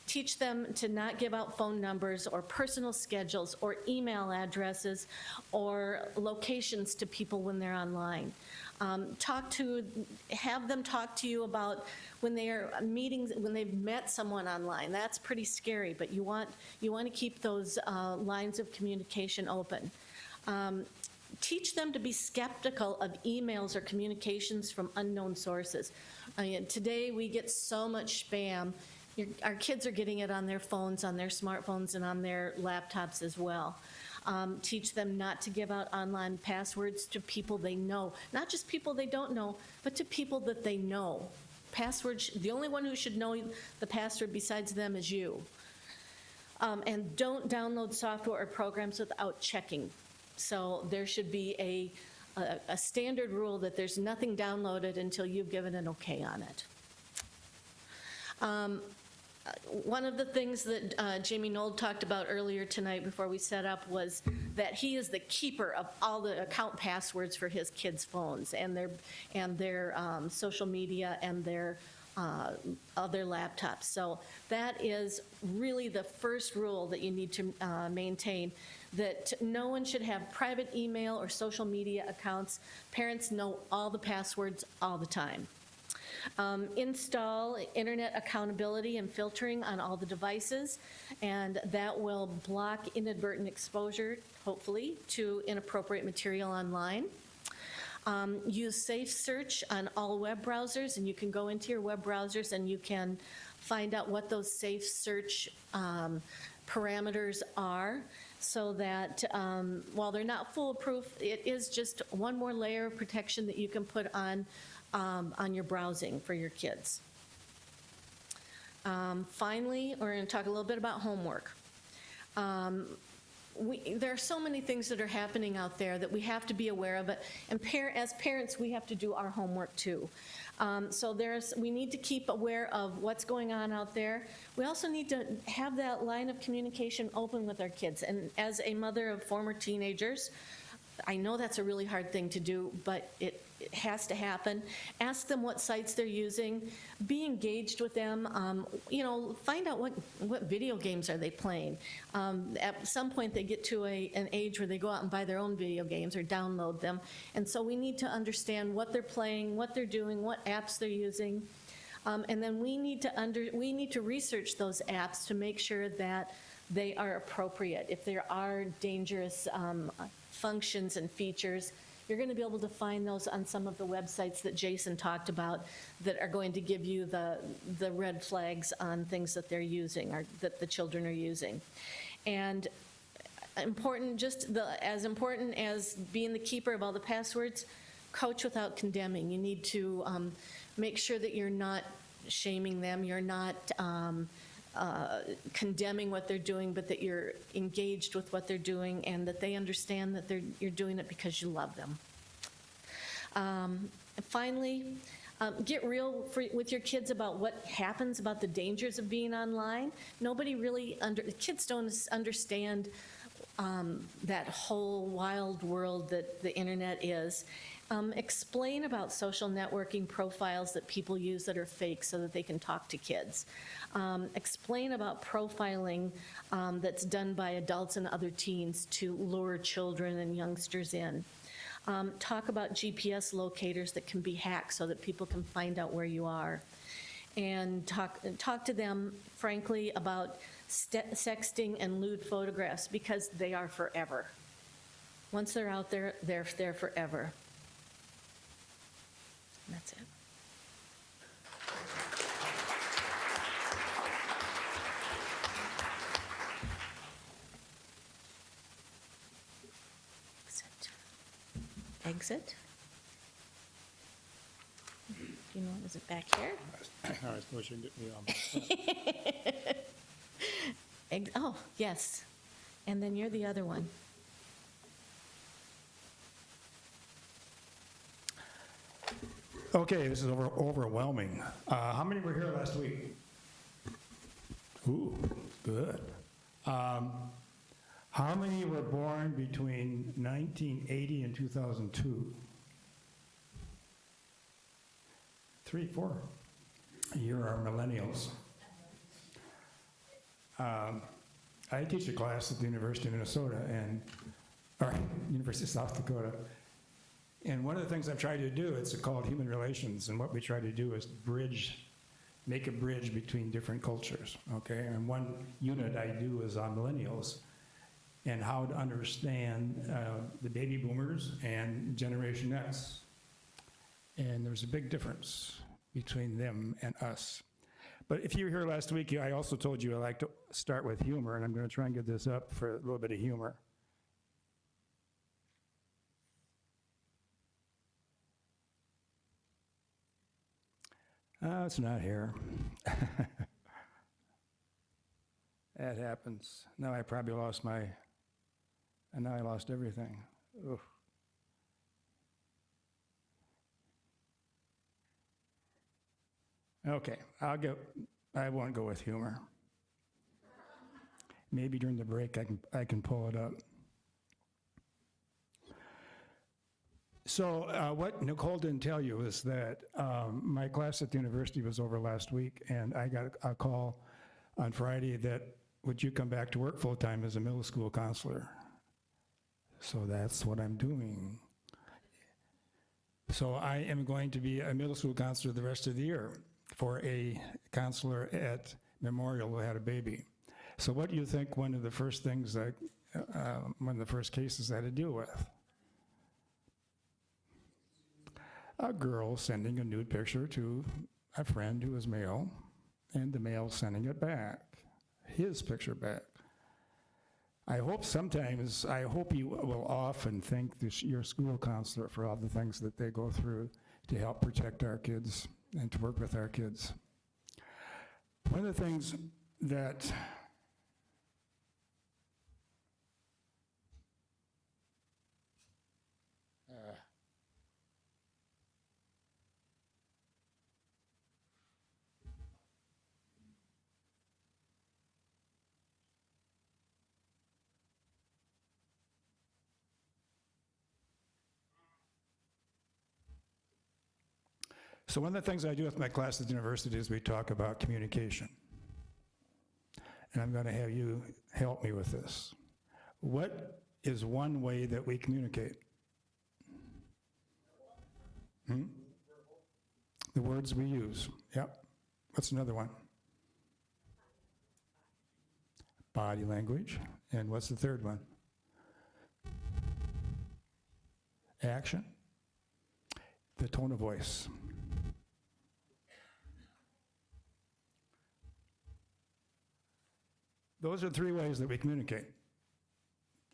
Teach them to not give out phone numbers or personal schedules or email addresses or locations to people when they're online. Have them talk to you about when they've met someone online. That's pretty scary, but you want to keep those lines of communication open. Teach them to be skeptical of emails or communications from unknown sources. Today we get so much spam. Our kids are getting it on their phones, on their smartphones, and on their laptops as well. Teach them not to give out online passwords to people they know. Not just people they don't know, but to people that they know. Passwords, the only one who should know the password besides them is you. And don't download software or programs without checking. So there should be a standard rule that there's nothing downloaded until you've given an okay on it. One of the things that Jamie Nold talked about earlier tonight before we set up was that he is the keeper of all the account passwords for his kids' phones and their social media and their other laptops. So that is really the first rule that you need to maintain, that no one should have private email or social media accounts. Parents know all the passwords all the time. Install internet accountability and filtering on all the devices, and that will block inadvertent exposure, hopefully, to inappropriate material online. Use Safe Search on all web browsers, and you can go into your web browsers and you can find out what those Safe Search parameters are, so that while they're not foolproof, it is just one more layer of protection that you can put on your browsing for your kids. Finally, we're going to talk a little bit about homework. There are so many things that are happening out there that we have to be aware of, and as parents, we have to do our homework too. So we need to keep aware of what's going on out there. We also need to have that line of communication open with our kids. And as a mother of former teenagers, I know that's a really hard thing to do, but it has to happen. Ask them what sites they're using. Be engaged with them. Find out what video games are they playing. At some point, they get to an age where they go out and buy their own video games or download them. And so we need to understand what they're playing, what they're doing, what apps they're using. And then we need to research those apps to make sure that they are appropriate. If there are dangerous functions and features, you're going to be able to find those on some of the websites that Jason talked about that are going to give you the red flags on things that they're using or that the children are using. And as important as being the keeper of all the passwords, coach without condemning. You need to make sure that you're not shaming them, you're not condemning what they're doing, but that you're engaged with what they're doing and that they understand that you're doing it because you love them. Finally, get real with your kids about what happens, about the dangers of being online. Kids don't understand that whole wild world that the internet is. Explain about social networking profiles that people use that are fake so that they can talk to kids. Explain about profiling that's done by adults and other teens to lure children and youngsters in. Talk about GPS locators that can be hacked so that people can find out where you are. And talk to them, frankly, about sexting and lewd photographs, because they are forever. Once they're out there, they're there forever. And that's it. Exit. You know, is it back here? I suppose you can get Oh, yes. And then you're the other one. Okay, this is overwhelming. How many were here last week? Ooh, good. How many were born between 1980 and 2002? 3, 4. You are millennials. I teach a class at the University of Minnesota or University of South Dakota. And one of the things I've tried to do, it's called human relations, and what we try to do is make a bridge between different cultures, okay? And one unit I do is on millennials and how to understand the baby boomers and Generation X. And there's a big difference between them and us. But if you were here last week, I also told you I like to start with humor, and I'm going to try and get this up for a little bit of humor. It's not here. That happens. Now I probably lost now I lost everything. Oof. Okay, I won't go with humor. Maybe during the break I can pull it up. So what Nicole didn't tell you is that my class at the university was over last week, and I got a call on Friday that, would you come back to work full-time as a middle school counselor? So that's what I'm doing. So I am going to be a middle school counselor the rest of the year for a counselor at Memorial who had a baby. So what do you think one of the first things that, one of the first cases I had to deal with? A girl sending a nude picture to a friend who was male, and the male sending it back, his picture back. I hope you will often thank your school counselor for all the things that they go through to help protect our kids and to work with our kids. One of the things that So one of the things I do with my class at the university is we talk about communication. And I'm going to have you help me with this. What is one way that we communicate? The words we use. Yep. What's another one? Body language. And what's the third one? Action. The tone of voice. Those are three ways that we communicate.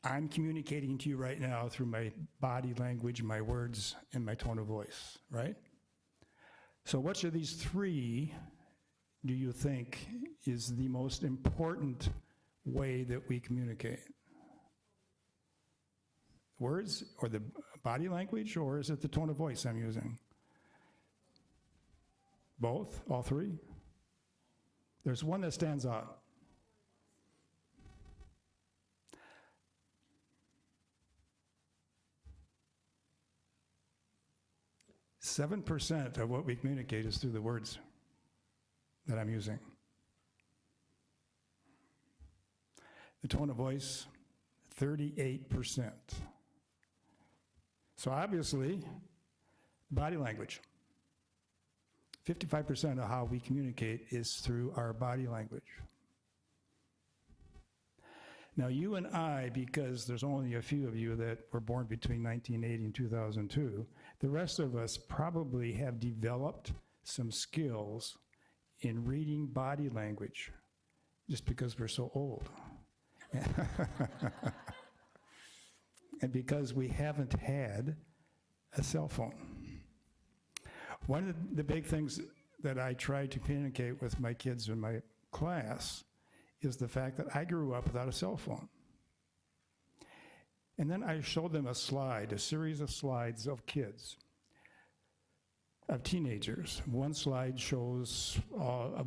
I'm communicating to you right now through my body language, my words, and my tone of voice, right? So which of these three do you think is the most important way that we communicate? Words or the body language, or is it the tone of voice I'm using? Both? All three? There's one that stands out. 7% of what we communicate is through the words that I'm using. The tone of voice, 38%. So obviously, body language. 55% of how we communicate is through our body language. Now you and I, because there's only a few of you that were born between 1980 and 2002, the rest of us probably have developed some skills in reading body language just because we're so old. And because we haven't had a cell phone. One of the big things that I try to communicate with my kids in my class is the fact that I grew up without a cell phone. And then I showed them a slide, a series of slides of kids, of teenagers. One slide shows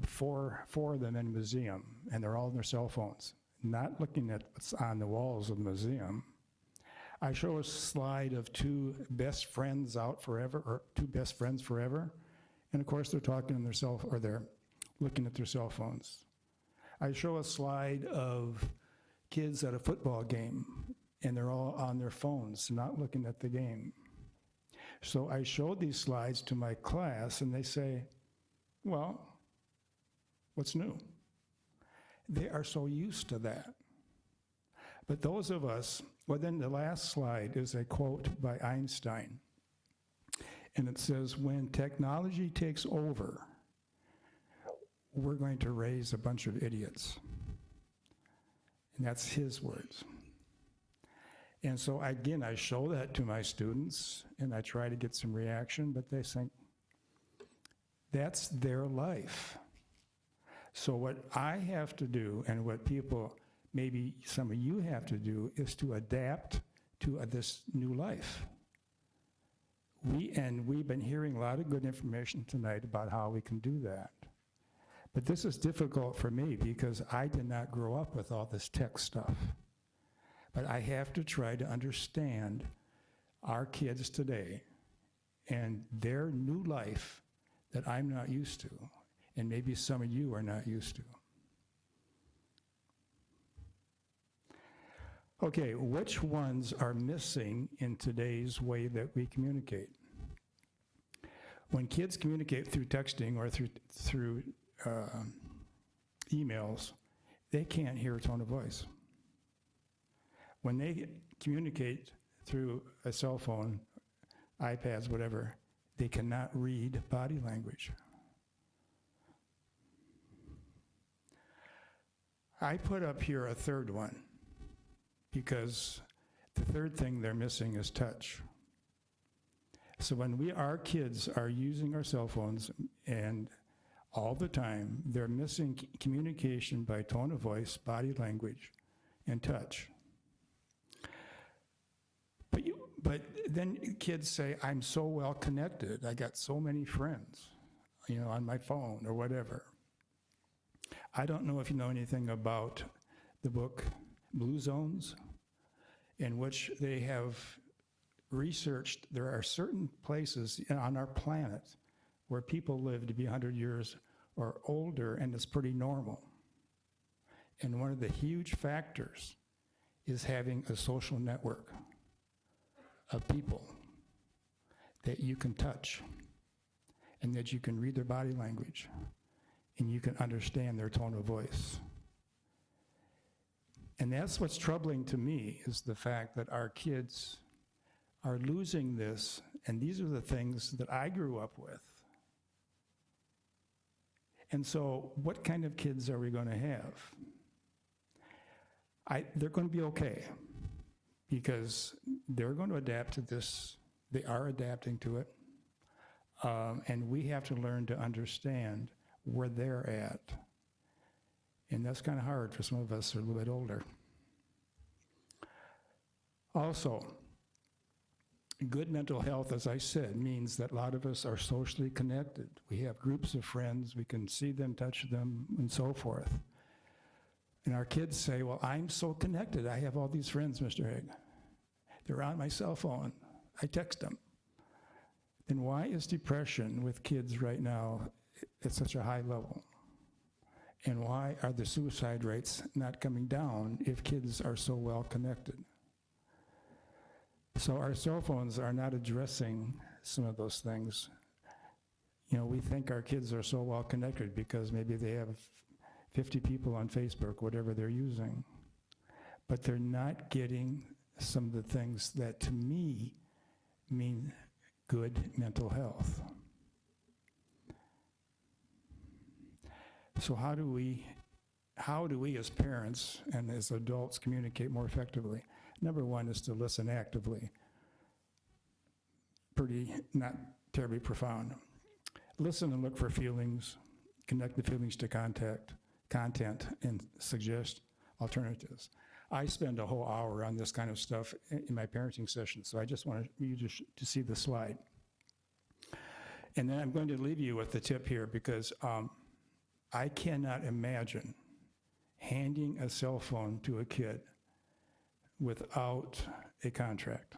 four of them in a museum, and they're all on their cell phones, not looking at what's on the walls of the museum. I show a slide of two best friends out forever, or two best friends forever, and of course they're talking on their or they're looking at their cell phones. I show a slide of kids at a football game, and they're all on their phones, not looking at the game. So I showed these slides to my class, and they say, well, what's new? They are so used to that. But those of us, well, then the last slide is a quote by Einstein, and it says, when technology takes over, we're going to raise a bunch of idiots. And that's his words. And so again, I show that to my students, and I try to get some reaction, but they think that's their life. So what I have to do, and what people, maybe some of you have to do, is to adapt to this new life. We've been hearing a lot of good information tonight about how we can do that. But this is difficult for me because I did not grow up with all this tech stuff. But I have to try to understand our kids today and their new life that I'm not used to, and maybe some of you are not used to. Okay, which ones are missing in today's way that we communicate? When kids communicate through texting or through emails, they can't hear tone of voice. When they communicate through a cell phone, iPads, whatever, they cannot read body language. I put up here a third one because the third thing they're missing is touch. So when our kids are using our cell phones and all the time, they're missing communication by tone of voice, body language, and touch. But then kids say, I'm so well connected. I got so many friends, on my phone or whatever. I don't know if you know anything about the book Blue Zones, in which they have researched there are certain places on our planet where people live to be 100 years or older, and it's pretty normal. And one of the huge factors is having a social network of people that you can touch and that you can read their body language and you can understand their tone of voice. And that's what's troubling to me, is the fact that our kids are losing this, and these are the things that I grew up with. And so what kind of kids are we going to have? They're going to be okay, because they're going to adapt to this. They are adapting to it. And we have to learn to understand where they're at. And that's kind of hard for some of us who are a little bit older. Also, good mental health, as I said, means that a lot of us are socially connected. We have groups of friends, we can see them, touch them, and so forth. And our kids say, well, I'm so connected. I have all these friends, Mr. Haig. They're on my cell phone. I text them. Then why is depression with kids right now at such a high level? And why are the suicide rates not coming down if kids are so well connected? So our cell phones are not addressing some of those things. We think our kids are so well connected because maybe they have 50 people on Facebook, whatever they're using. But they're not getting some of the things that, to me, mean good mental health. So how do we as parents and as adults communicate more effectively? Number one is to listen actively. Not terribly profound. Listen and look for feelings, connect the feelings to content, and suggest alternatives. I spend a whole hour on this kind of stuff in my parenting session, so I just want you to see the slide. And then I'm going to leave you with the tip here, because I cannot imagine handing a cell phone to a kid without a contract.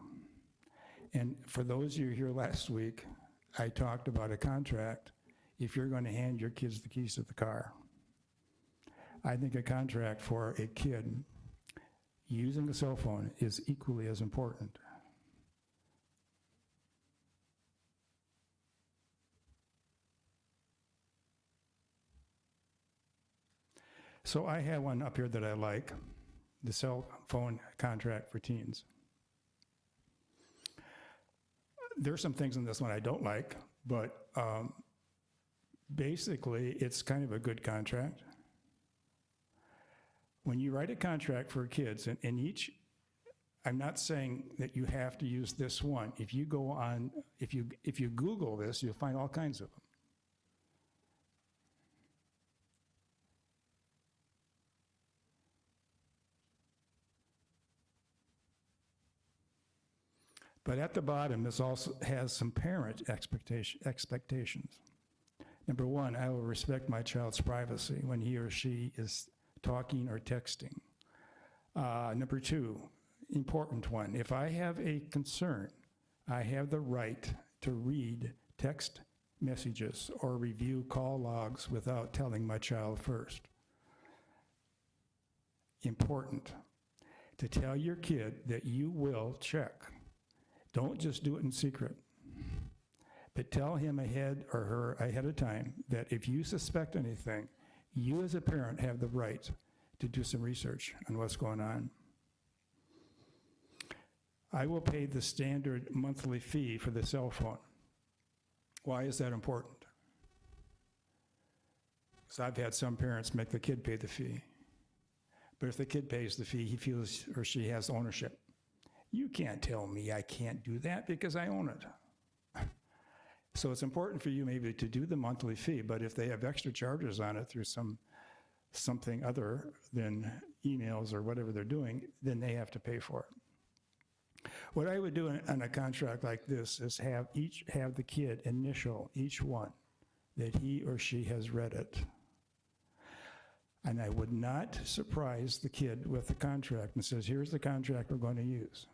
And for those of you here last week, I talked about a contract if you're going to hand your kids the keys to the car. I think a contract for a kid using a cell phone is equally as important. So I have one up here that I like, the cell phone contract for teens. There's some things in this one I don't like, but basically it's kind of a good contract. When you write a contract for kids, and I'm not saying that you have to use this one. If you go on, if you Google this, you'll find all kinds of them. But at the bottom, this also has some parent expectations. Number one, I will respect my child's privacy when he or she is talking or texting. Number two, important one, if I have a concern, I have the right to read text messages or review call logs without telling my child first. Important to tell your kid that you will check. Don't just do it in secret, but tell him ahead or her ahead of time that if you suspect anything, you as a parent have the right to do some research on what's going on. I will pay the standard monthly fee for the cell phone. Why is that important? Because I've had some parents make the kid pay the fee. But if the kid pays the fee, he feels or she has ownership. You can't tell me I can't do that because I own it. So it's important for you maybe to do the monthly fee, but if they have extra charges on it through something other than emails or whatever they're doing, then they have to pay for it. What I would do on a contract like this is have the kid initial each one that he or she has read it. And I would not surprise the kid with the contract and says, here's the contract we're going to use.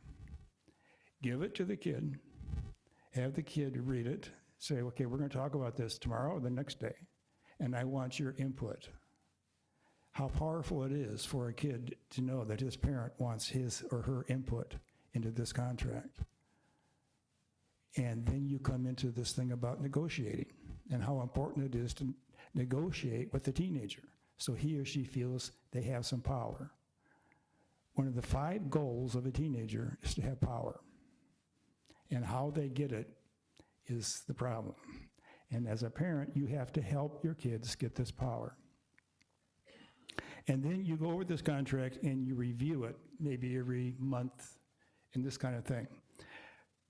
Give it to the kid, have the kid read it, say, okay, we're going to talk about this tomorrow or the next day, and I want your input. How powerful it is for a kid to know that his parent wants his or her input into this contract. And then you come into this thing about negotiating and how important it is to negotiate with the teenager so he or she feels they have some power. One of the 5 goals of a teenager is to have power. And how they get it is the problem. And as a parent, you have to help your kids get this power. And then you go over this contract and you review it maybe every month and this kind of thing.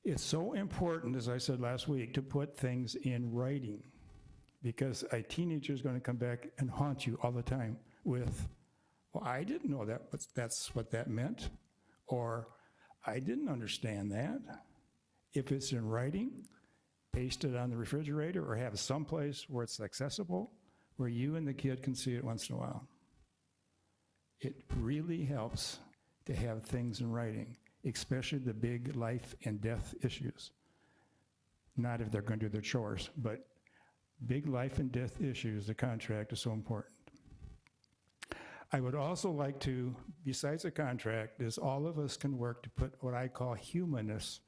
It's so important, as I said last week, to put things in writing because a teenager is going to come back and haunt you all the time with, well, I didn't know that's what that meant, or I didn't understand that. If it's in writing, paste it on the refrigerator or have someplace where it's accessible, where you and the kid can see it once in a while. It really helps to have things in writing, especially the big life and death issues. Not if they're going to do their chores, but big life and death issues, the contract is so important. I would also like to, besides the contract, is all of us can work to put what I call humanness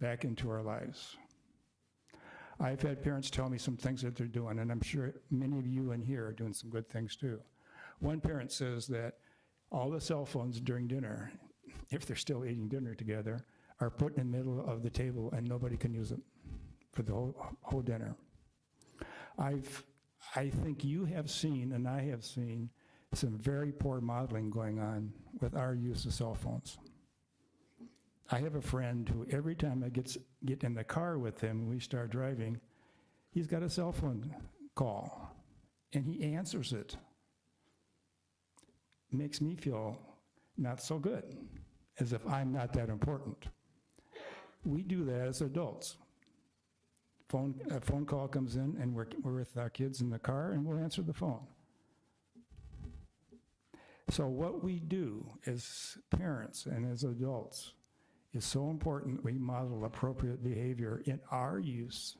back into our lives. I've had parents tell me some things that they're doing, and I'm sure many of you in here are doing some good things too. One parent says that all the cell phones during dinner, if they're still eating dinner together, are put in the middle of the table and nobody can use it for the whole dinner. I think you have seen, and I have seen, some very poor modeling going on with our use of cell phones. I have a friend who every time I get in the car with him and we start driving, he's got a cell phone call, and he answers it. Makes me feel not so good, as if I'm not that important. We do that as adults. A phone call comes in, and we're with our kids in the car, and we'll answer the phone. So what we do as parents and as adults is so important that we model appropriate behavior in our use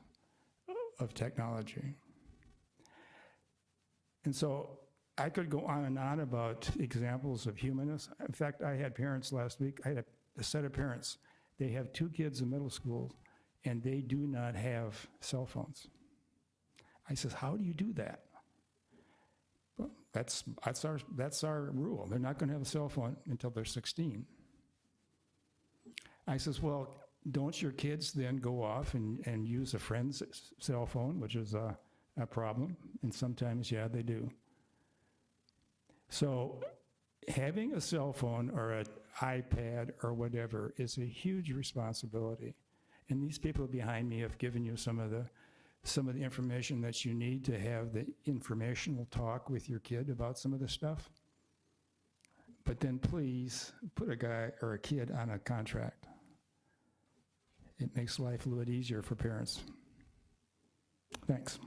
of technology. And so I could go on and on about examples of humanness. In fact, I had parents last week, I had a set of parents, they have 2 kids in middle school, and they do not have cell phones. I says, how do you do that? Well, that's our rule. They're not going to have a cell phone until they're 16. I says, well, don't your kids then go off and use a friend's cell phone, which is a problem? And sometimes, yeah, they do. So having a cell phone or an iPad or whatever is a huge responsibility. And these people behind me have given you some of the information that you need to have the informational talk with your kid about some of this stuff. But then please put a guy or a kid on a contract. It makes life a little bit easier for parents. Thanks.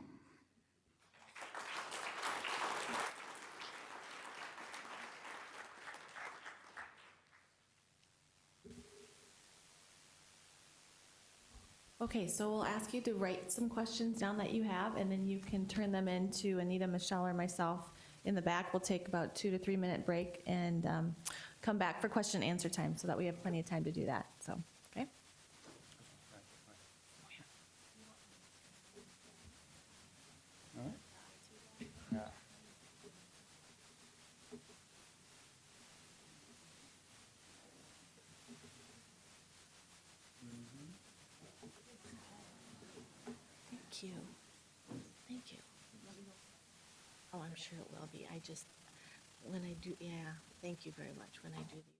Okay, so we'll ask you to write some questions down that you have, and then you can turn them in to Anita, Michelle, or myself in the back. We'll take about 2 to 3 minute break and come back for question and answer time so that we have plenty of time to do that. So, okay? Thank you. Thank you. Oh, I'm sure it will be. I just, when I do, yeah, thank you very much. When I do these.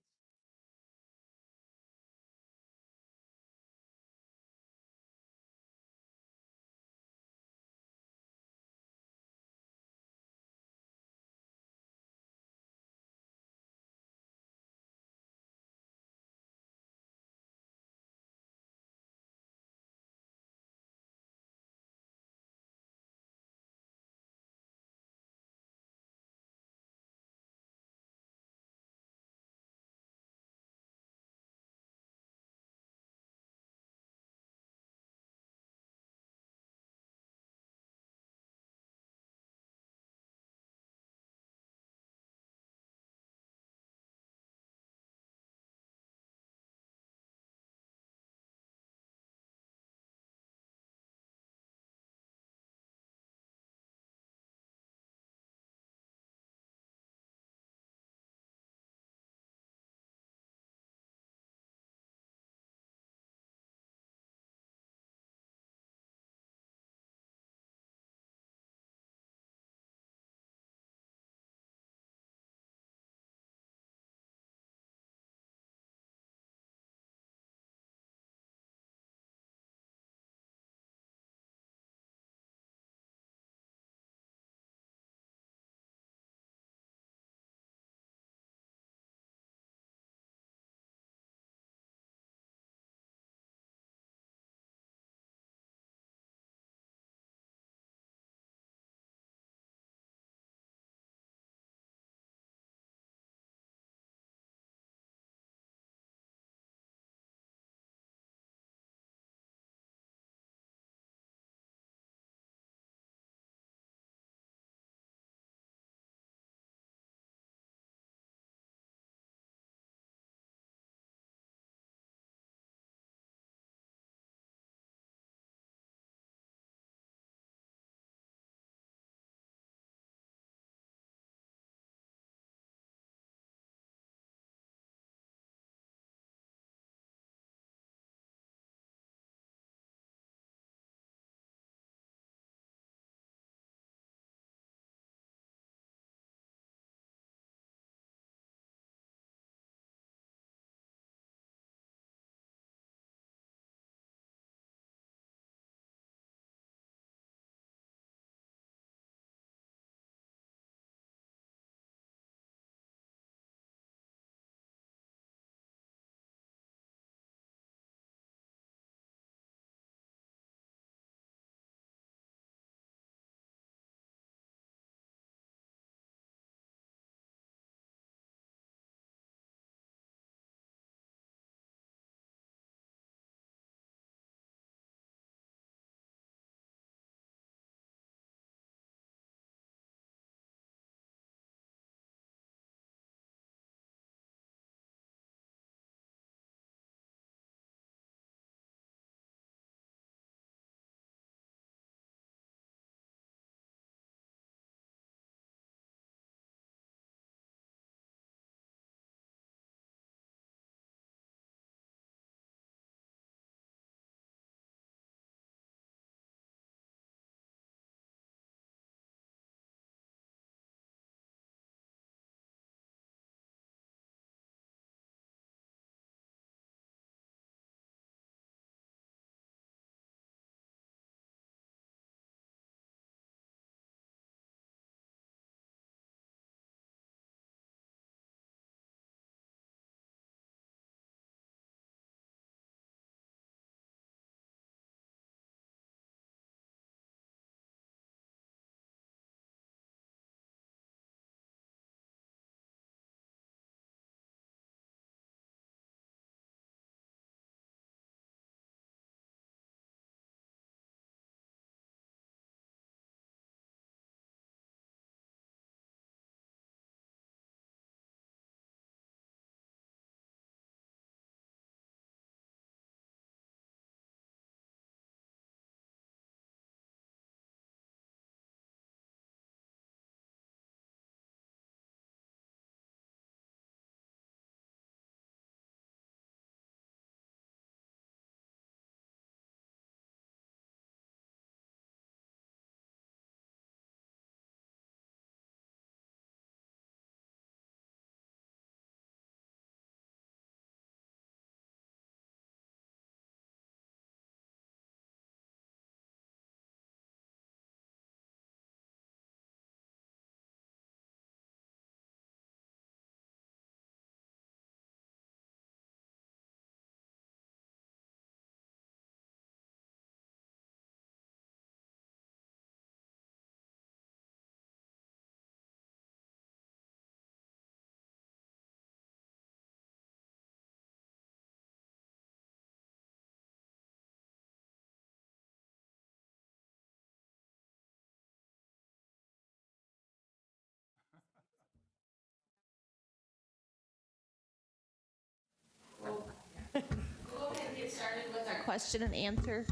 question and answer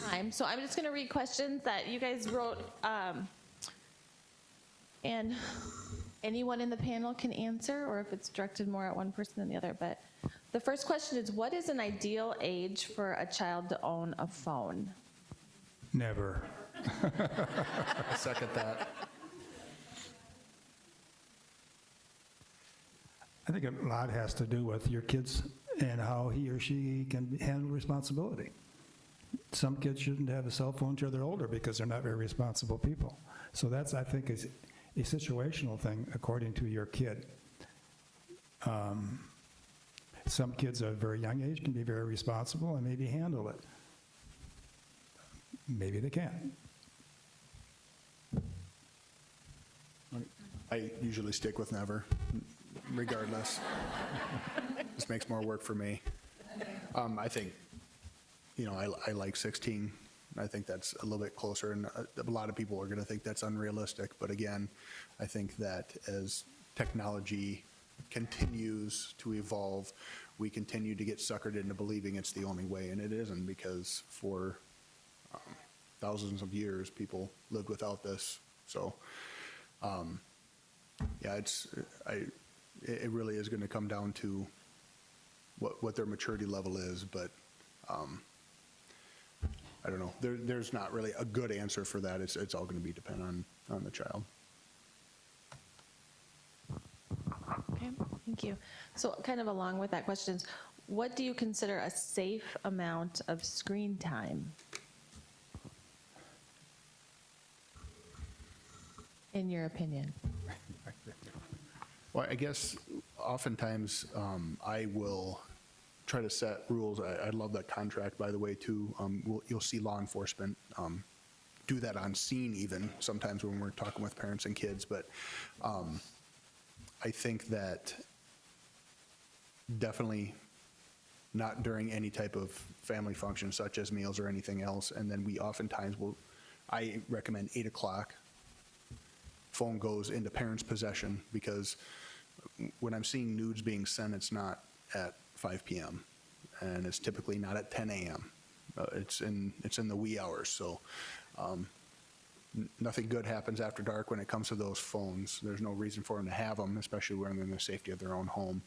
time. So I'm just going to read questions that you guys wrote, and anyone in the panel can answer, or if it's directed more at one person than the other. But the first question is, what is an ideal age for a child to own a phone? Never. I second that. I think a lot has to do with your kids and how he or she can handle responsibility. Some kids shouldn't have a cell phone until they're older because they're not very responsible people. So that's, I think, is a situational thing according to your kid. Some kids at a very young age can be very responsible and maybe handle it. Maybe they can't. I usually stick with never, regardless. This makes more work for me. I think, I like 16. I think that's a little bit closer, and a lot of people are going to think that's unrealistic. But again, I think that as technology continues to evolve, we continue to get suckered into believing it's the only way, and it isn't, because for thousands of years, people lived without this. So, yeah, it really is going to come down to what their maturity level is, but I don't know. There's not really a good answer for that. It's all going to be dependent on the child. Okay, thank you. So kind of along with that question, what do you consider a safe amount of screen time? In your opinion? Well, I guess oftentimes I will try to set rules. I love that contract, by the way, too. You'll see law enforcement do that on scene even sometimes when we're talking with parents and kids. But I think that definitely not during any type of family function such as meals or anything else. And then we oftentimes I recommend 8 o'clock. Phone goes into parents' possession, because when I'm seeing nudes being sent, it's not at 5 p.m. and it's typically not at 10 a.m. It's in the wee hours. So nothing good happens after dark when it comes to those phones. There's no reason for them to have them, especially when they're in the safety of their own home.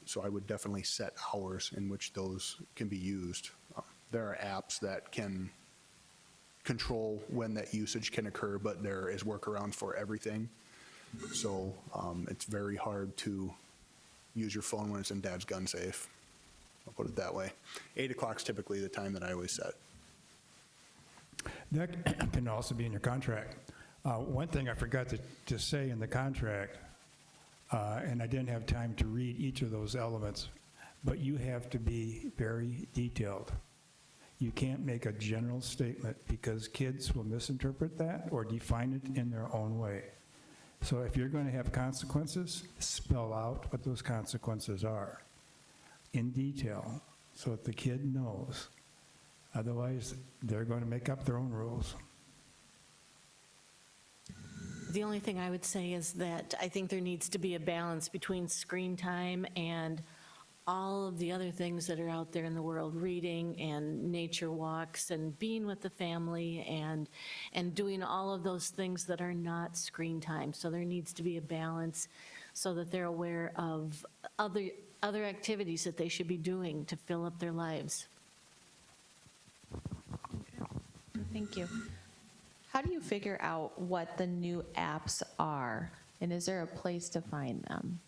So I would definitely set hours in which those can be used. There are apps that can control when that usage can occur, but there is workarounds for everything. So it's very hard to use your phone when it's in dad's gun safe. I'll put it that way. 8 o'clock is typically the time that I always set. That can also be in your contract. One thing I forgot to say in the contract, and I didn't have time to read each of those elements, but you have to be very detailed. You can't make a general statement, because kids will misinterpret that or define it in their own way. So if you're going to have consequences, spell out what those consequences are in detail so that the kid knows. Otherwise, they're going to make up their own rules. The only thing I would say is that I think there needs to be a balance between screen time and all of the other things that are out there in the world, reading and nature walks and being with the family and doing all of those things that are not screen time. So there needs to be a balance so that they're aware of other activities that they should be doing to fill up their lives. Thank you. How do you figure out what the new apps are, and is there a place to find them?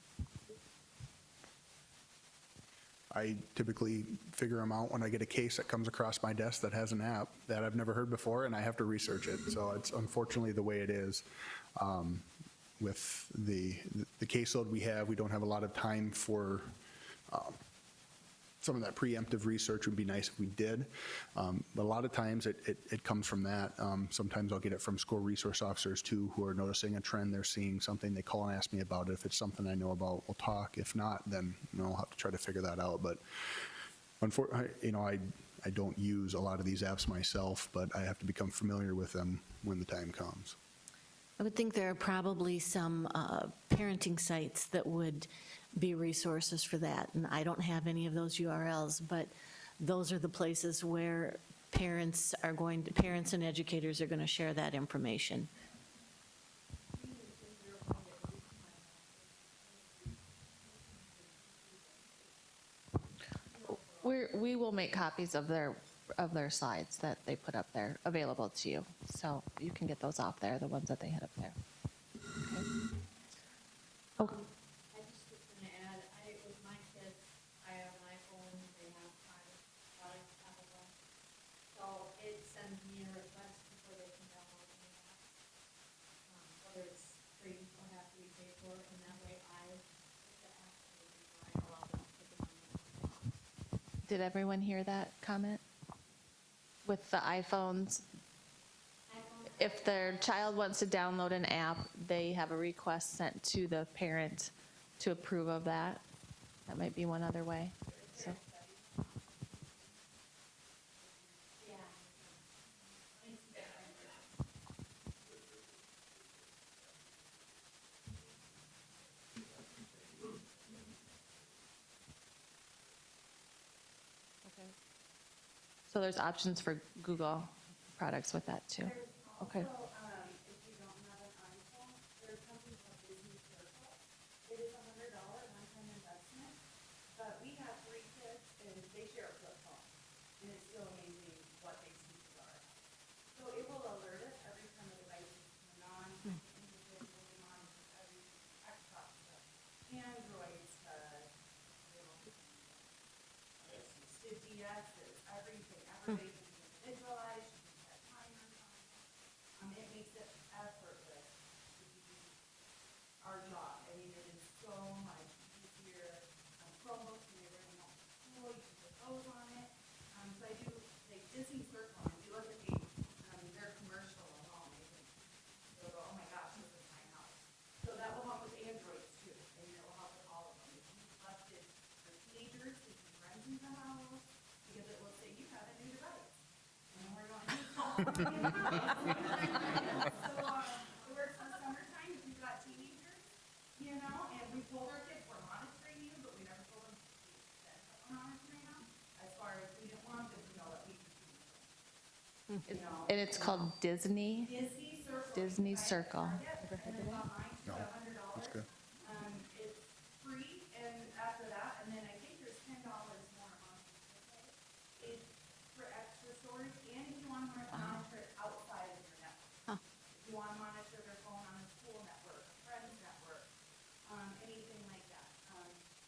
I typically figure them out when I get a case that comes across my desk that has an app that I've never heard before, and I have to research it. So it's unfortunately the way it is. With the caseload we have, we don't have a lot of time for some of that preemptive research. Would be nice if we did. But a lot of times it comes from that. Sometimes I'll get it from school resource officers too, who are noticing a trend. They're seeing something. They call and ask me about it. If it's something I know about, we'll talk. If not, then I'll have to try to figure that out. But unfortunately, I don't use a lot of these apps myself, but I have to become familiar with them when the time comes. I would think there are probably some parenting sites that would be resources for that, and I don't have any of those URLs, but those are the places where parents and educators are going to share that information. We will make copies of their slides that they put up there available to you. So you can get those off there, the ones that they had up there. Okay. Oh, I just was going to add, with my kids, I have an iPhone, they have Apple One. So it sends me a request before they can download any apps, whether it's free or have to be paid for, and that way I get the app before I allow them to put them on. did everyone hear that comment? With the iPhones, if their child wants to download an app, they have a request sent to the parent to approve of that. That might be one other way. So. So there's options for Google products with that too. Okay. If you don't have an iPhone, there's something called Disney Circle. It is $100 one-time investment, but we have 3 kids and they share a flip phone, and it's still amazing what they see through our app. So it will alert us every time the device is turned on. Individuals will monitor every Xbox stuff, Androids, to DS's, everything. Everybody can be individualized. You can set timers on it. It makes it effortless to do our job. I mean, it is so much easier. Chromebooks, when you're running home from school, you can put those on it. So I do, like Disney Circle, if you look at their commercial alone, you'll go, oh my gosh, this is my house. So that will help with Androids too, and it will help with all of them. If you selected for teenagers who can rent into the house, because it will say you have a new device. And we're going, so it works in the summertime if you've got teenagers, and we told our kids we're monitoring you, but we never told them that we're monitoring them. As far as we didn't want them to know that we could. And it's called Disney? Disney Circle. Disney Circle. Ever heard of it? No, that's good. It's free, and after that, and then I think there's $10 more a month to pay. It's for extra storage, and if you want to monitor it outside of your network. If you want to monitor their phone on a school network, a friend's network, anything like that,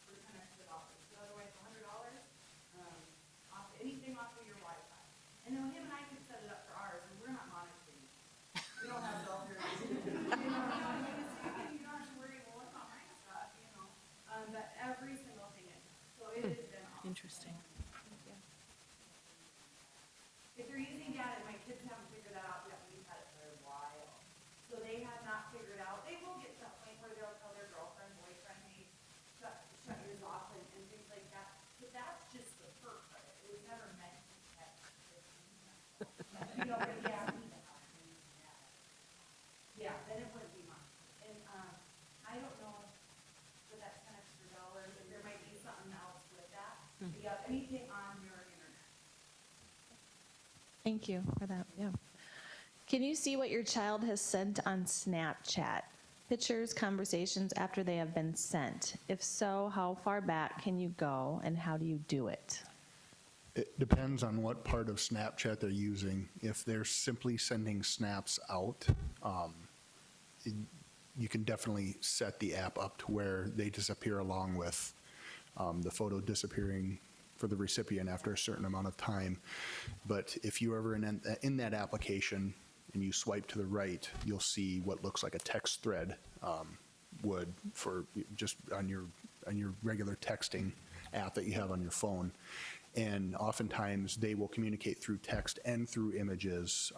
for $10 extra. So otherwise, $100 off anything off of your Wi-Fi. And then him and I can set it up for ours, and we're not monitoring. We don't have filters. You don't have to worry, well, what's on my stuff, but every single thing is. So it has been awesome. Interesting. If you're using data, my kids haven't figured that out yet. We've had it for a while. So they have not figured out. They will get to a point where they'll tell their girlfriend, boyfriend, hey, shut yours off and things like that. But that's just the perk of it. It was never meant to catch. Yeah, then it wouldn't be mine. And I don't know for that $10 extra, if there might be something else with that. If you have anything on your internet. Thank you for that. Yeah. Can you see what your child has sent on Snapchat? Pictures, conversations after they have been sent. If so, how far back can you go and how do you do it? It depends on what part of Snapchat they're using. If they're simply sending snaps out, you can definitely set the app up to where they disappear along with the photo disappearing for the recipient after a certain amount of time. But if you're ever in that application and you swipe to the right, you'll see what looks like a text thread would for just on your regular texting app that you have on your phone. And oftentimes they will communicate through text and through images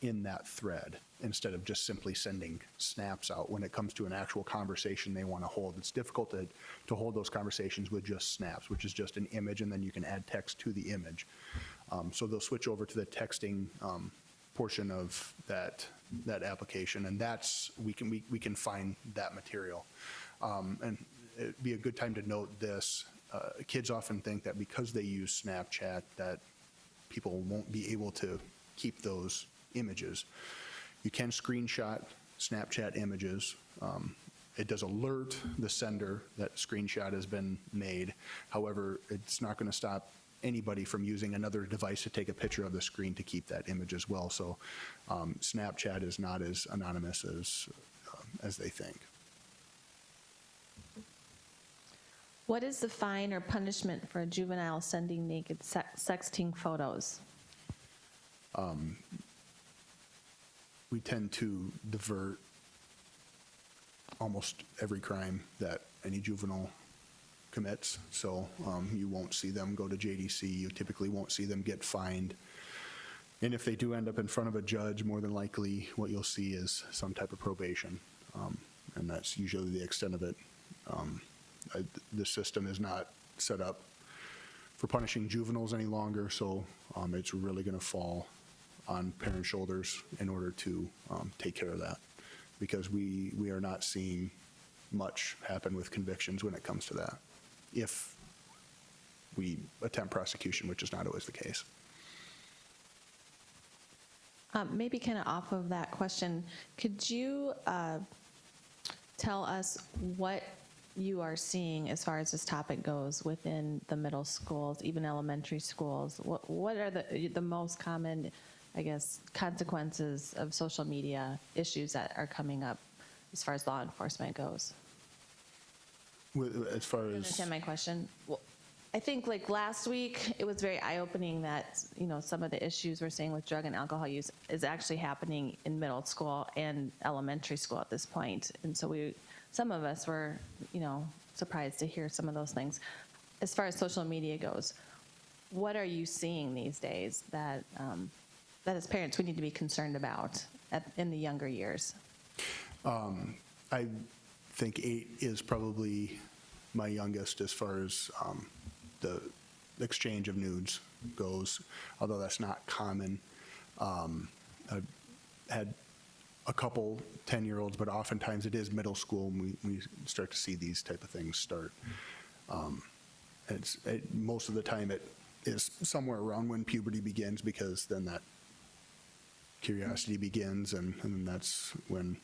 in that thread instead of just simply sending snaps out. When it comes to an actual conversation they want to hold, it's difficult to hold those conversations with just snaps, which is just an image and then you can add text to the image. So they'll switch over to the texting portion of that application, and that's we can find that material. And it'd be a good time to note this. kids often think that because they use Snapchat that people won't be able to keep those images. You can screenshot Snapchat images. It does alert the sender that screenshot has been made. However, it's not going to stop anybody from using another device to take a picture of the screen to keep that image as well. So Snapchat is not as anonymous as they think. What is the fine or punishment for a juvenile sending naked sexting photos? We tend to divert almost every crime that any juvenile commits. So you won't see them go to JDC. You typically won't see them get fined. And if they do end up in front of a judge, more than likely what you'll see is some type of probation. And that's usually the extent of it. The system is not set up for punishing juveniles any longer, so it's really going to fall on parents' shoulders in order to take care of that, because we are not seeing much happen with convictions when it comes to that, if we attempt prosecution, which is not always the case. Maybe kind of off of that question, could you tell us what you are seeing as far as this topic goes within the middle schools, even elementary schools? What are the most common, I guess, consequences of social media issues that are coming up as far as law enforcement goes? As far as... Understand my question? Well, I think like last week, it was very eye-opening that, some of the issues we're seeing with drug and alcohol use is actually happening in middle school and elementary school at this point. And so some of us were, surprised to hear some of those things. As far as social media goes, what are you seeing these days that as parents we need to be concerned about in the younger years? I think 8 is probably my youngest as far as the exchange of nudes goes, although that's not common. I've had a couple 10-year-olds, but oftentimes it is middle school when we start to see these type of things start. Most of the time it is somewhere around when puberty begins, because then that curiosity begins, and that's when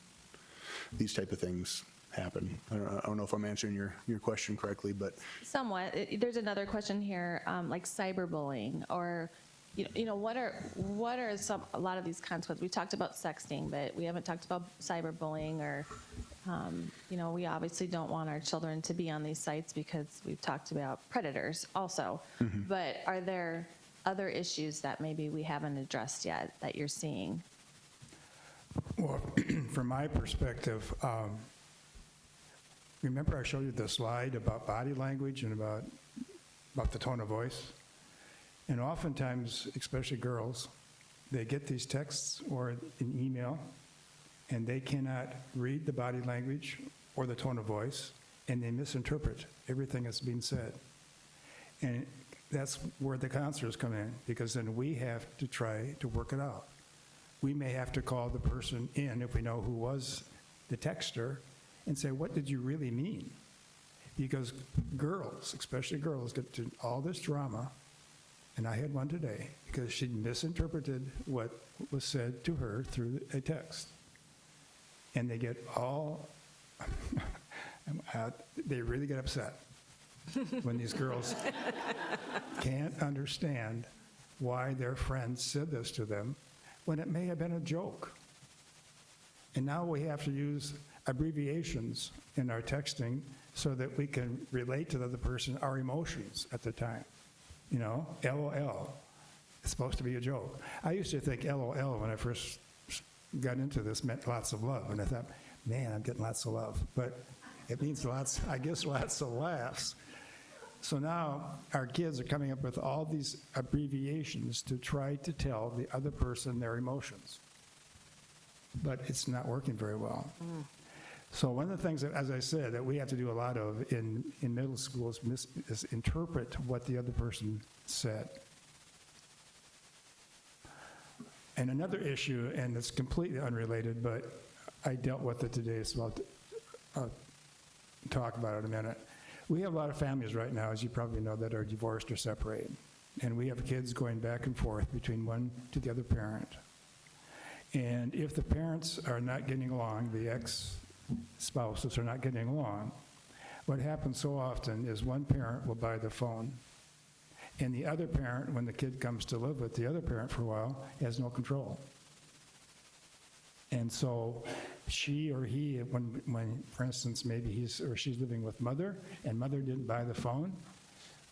these type of things happen. I don't know if I'm answering your question correctly, but... Somewhat. There's another question here, like cyberbullying, or what are a lot of these consequences? We talked about sexting, but we haven't talked about cyberbullying, or we obviously don't want our children to be on these sites because we've talked about predators also. Mm-hmm. But are there other issues that maybe we haven't addressed yet that you're seeing? Well, from my perspective, remember I showed you the slide about body language and about the tone of voice? And oftentimes, especially girls, they get these texts or an email, and they cannot read the body language or the tone of voice, and they misinterpret everything that's being said. And that's where the counselors come in, because then we have to try to work it out. We may have to call the person in, if we know who was the texter, and say, what did you really mean? Because girls, especially girls, get to all this drama, and I had one today, because she misinterpreted what was said to her through a text. And they get all, they really get upset when these girls can't understand why their friends said this to them, when it may have been a joke. And now we have to use abbreviations in our texting so that we can relate to the other person our emotions at the time. LOL. It's supposed to be a joke. I used to think LOL when I first got into this meant lots of love, and I thought, man, I'm getting lots of love. But it means lots of laughs. So now our kids are coming up with all these abbreviations to try to tell the other person their emotions. But it's not working very well. Mm. So one of the things that, as I said, that we have to do a lot of in middle school is interpret what the other person said. And another issue, and it's completely unrelated, but I dealt with it today, so I'll talk about it in a minute. We have a lot of families right now, as you probably know, that are divorced or separated. And we have kids going back and forth between one to the other parent. And if the parents are not getting along, the ex-spouses are not getting along, what happens so often is one parent will buy the phone, and the other parent, when the kid comes to live with the other parent for a while, has no control. And so she or he, when for instance, maybe he's or she's living with mother, and mother didn't buy the phone,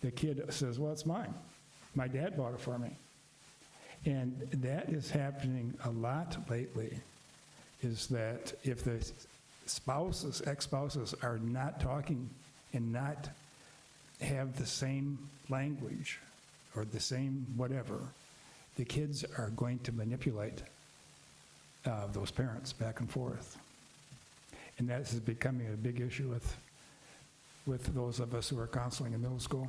the kid says, well, it's mine. My dad bought it for me. And that is happening a lot lately, is that if the spouses, ex-spouses, are not talking and not have the same language or the same whatever, the kids are going to manipulate those parents back and forth. And that is becoming a big issue with those of us who are counseling in middle school.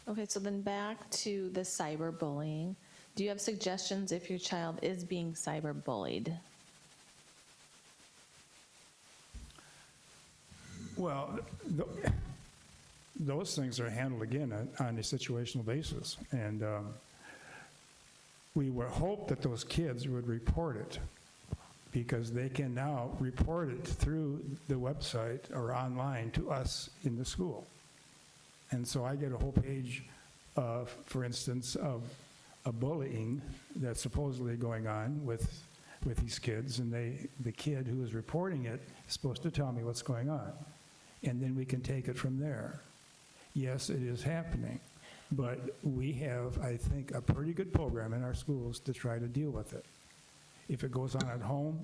Okay, so then back to the cyberbullying. Do you have suggestions if your child is being cyberbullied? Well, those things are handled again on a situational basis. And we would hope that those kids would report it, because they can now report it through the website or online to us in the school. And so I get a whole page of, for instance, of a bullying that's supposedly going on with these kids, and the kid who is reporting it is supposed to tell me what's going on. And then we can take it from there. Yes, it is happening, but we have, I think, a pretty good program in our schools to try to deal with it. If it goes on at home,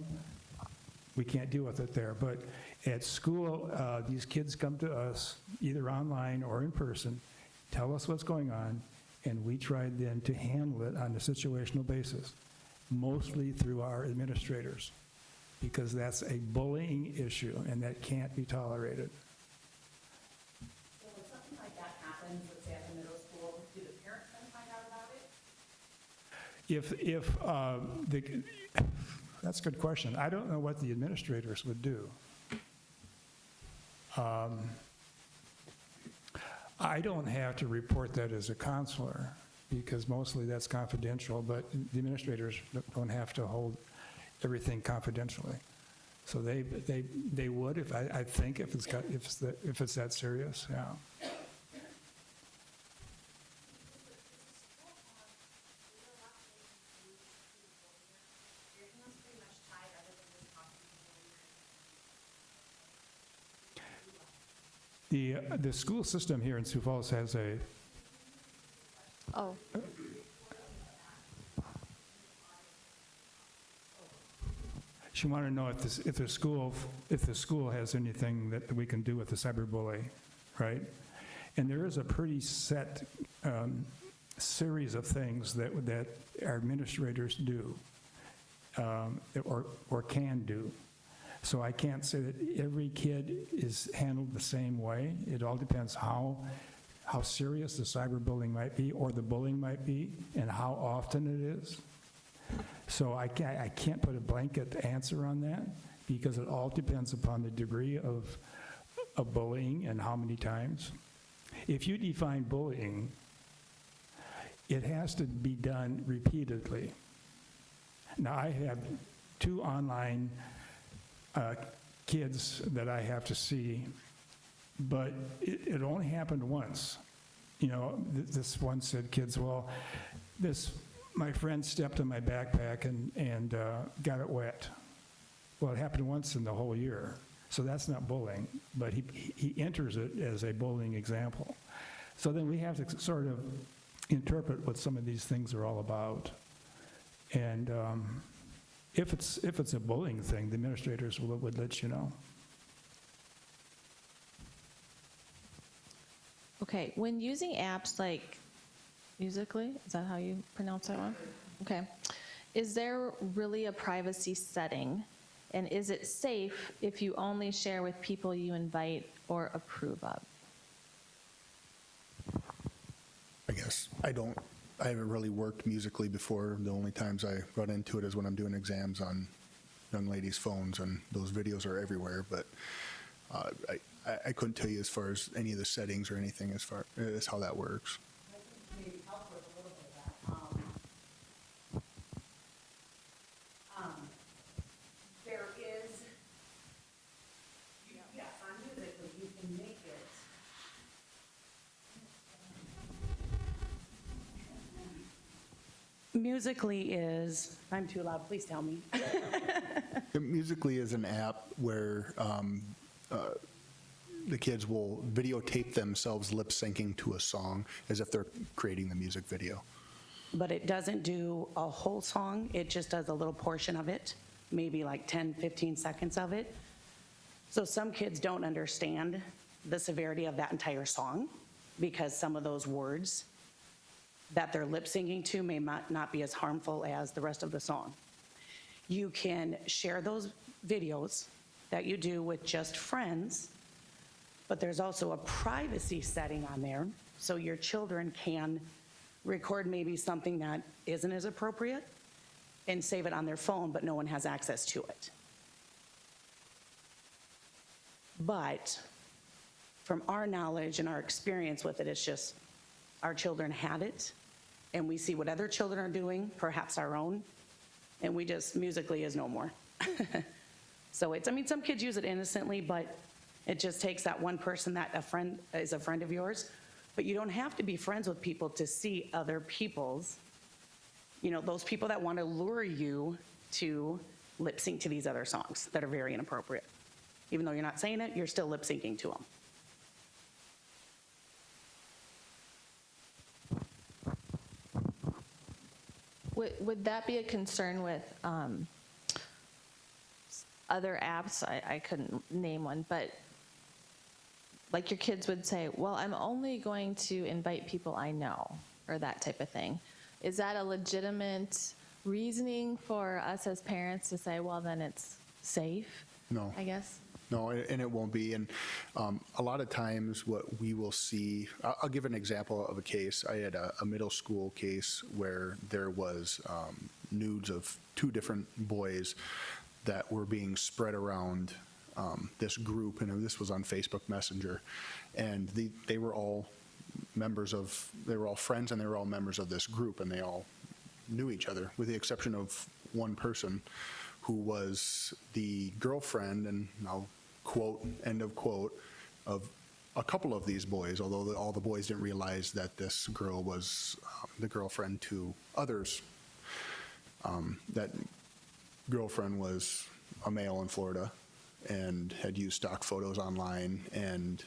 we can't deal with it there. But at school, these kids come to us, either online or in person, tell us what's going on, and we try then to handle it on a situational basis, mostly through our administrators, because that's a bullying issue, and that can't be tolerated. So when something like that happens, let's say at the middle school, do the parents then find out about it? That's a good question. I don't know what the administrators would do. I don't have to report that as a counselor, because mostly that's confidential, but the administrators don't have to hold everything confidentially. So they would, if I think, if it's that serious, yeah. The school system here in Sioux Falls has a... Oh. She wanted to know if the school has anything that we can do with the cyberbully, right? And there is a pretty set series of things that our administrators do or can do. So I can't say that every kid is handled the same way. It all depends how serious the cyberbullying might be, or the bullying might be, and how often it is. So I can't put a blanket answer on that, because it all depends upon the degree of bullying and how many times. If you define bullying, it has to be done repeatedly. Now, I have 2 online kids that I have to see, but it only happened once. You know, this one said, kids, well, my friend stepped on my backpack and got it wet. Well, it happened once in the whole year, so that's not bullying, but he enters it as a bullying example. So then we have to sort of interpret what some of these things are all about. And if it's a bullying thing, the administrators would let you know. Okay, when using apps like Musical.ly, is that how you pronounce that one? Okay. Is there really a privacy setting? And is it safe if you only share with people you invite or approve of? I guess I haven't really worked Musical.ly before. The only times I run into it is when I'm doing exams on young ladies' phones, and those videos are everywhere, but I couldn't tell you as far as any of the settings or anything as far as how that works. Maybe help with a little bit of that. There is, yes, on Musical.ly, you can make it. Musical.ly is, if I'm too loud, please tell me. Musical.ly is an app where the kids will videotape themselves lip syncing to a song as if they're creating the music video. But it doesn't do a whole song, it just does a little portion of it, maybe like 10, 15 seconds of it. So some kids don't understand the severity of that entire song because some of those words that they're lip syncing to may not be as harmful as the rest of the song. You can share those videos that you do with just friends, but there's also a privacy setting on there, so your children can record maybe something that isn't as appropriate and save it on their phone, but no one has access to it. But from our knowledge and our experience with it, it's just our children had it, and we see what other children are doing, perhaps our own, and we just, Musical.ly is no more. So it's, I mean, some kids use it innocently, but it just takes that one person that is a friend of yours. But you don't have to be friends with people to see other people's, those people that want to lure you to lip sync to these other songs that are very inappropriate. Even though you're not saying it, you're still lip syncing to them. Would that be a concern with other apps? I couldn't name one, but like your kids would say, well, I'm only going to invite people I know, or that type of thing. Is that a legitimate reasoning for us as parents to say, well, then it's safe? No. I guess? No, and it won't be. And a lot of times what we will see, I'll give an example of a case. I had a middle school case where there was nudes of two different boys that were being spread around this group, and this was on Facebook Messenger. And they were all friends, and they were all members of this group, and they all knew each other, with the exception of one person who was the girlfriend, and I'll quote, end of quote, of a couple of these boys, although all the boys didn't realize that this girl was the girlfriend to others. That girlfriend was a male in Florida and had used stock photos online, and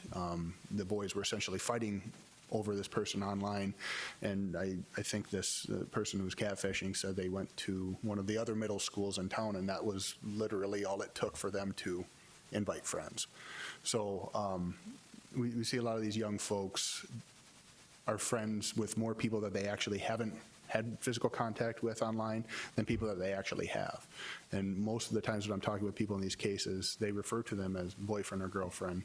the boys were essentially fighting over this person online. And I think this person who was catfishing said they went to one of the other middle schools in town, and that was literally all it took for them to invite friends. So we see a lot of these young folks are friends with more people that they actually haven't had physical contact with online than people that they actually have. And most of the times when I'm talking with people in these cases, they refer to them as boyfriend or girlfriend.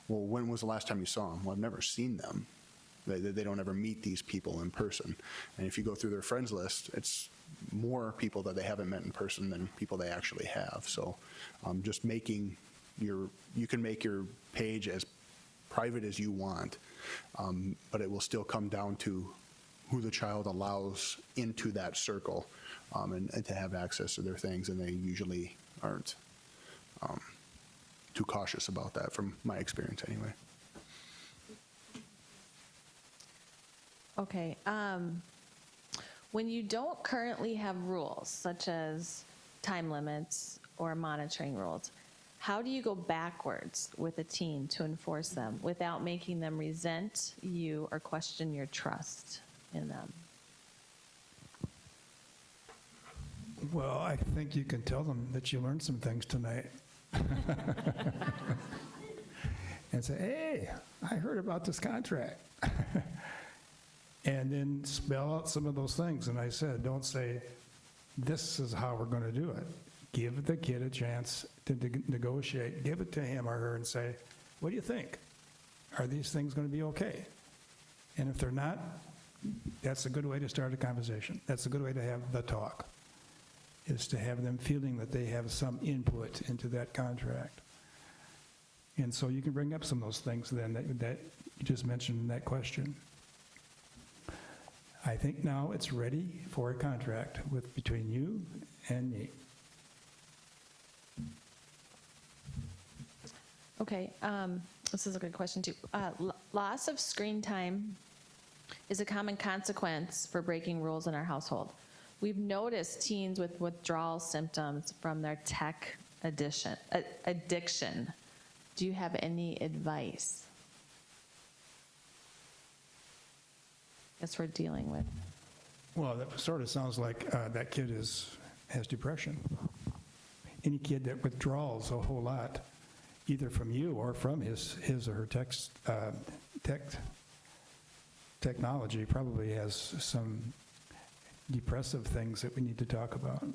Well, when was the last time you saw them? Well, I've never seen them. They don't ever meet these people in person. And if you go through their friends list, it's more people that they haven't met in person than people they actually have. So just making you can make your page as private as you want, but it will still come down to who the child allows into that circle and to have access to their things, and they usually aren't too cautious about that, from my experience anyway. Okay. When you don't currently have rules, such as time limits or monitoring rules, how do you go backwards with a teen to enforce them without making them resent you or question your trust in them? Well, I think you can tell them that you learned some things tonight. And say, hey, I heard about this contract. And then spell out some of those things. And I said, don't say, this is how we're going to do it. Give the kid a chance to negotiate. Give it to him or her and say, what do you think? Are these things going to be okay? And if they're not, that's a good way to start a conversation. That's a good way to have the talk. is to have them feeling that they have some input into that contract. And so you can bring up some of those things then that you just mentioned in that question. I think now it's ready for a contract between you and me. Okay, this is a good question too. Loss of screen time is a common consequence for breaking rules in our household. We've noticed teens with withdrawal symptoms from their tech addiction. Do you have any advice? That's what we're dealing with. Well, that sort of sounds like that kid has depression. Any kid that withdraws a whole lot, either from you or from his or her technology, probably has some depressive things that we need to talk about.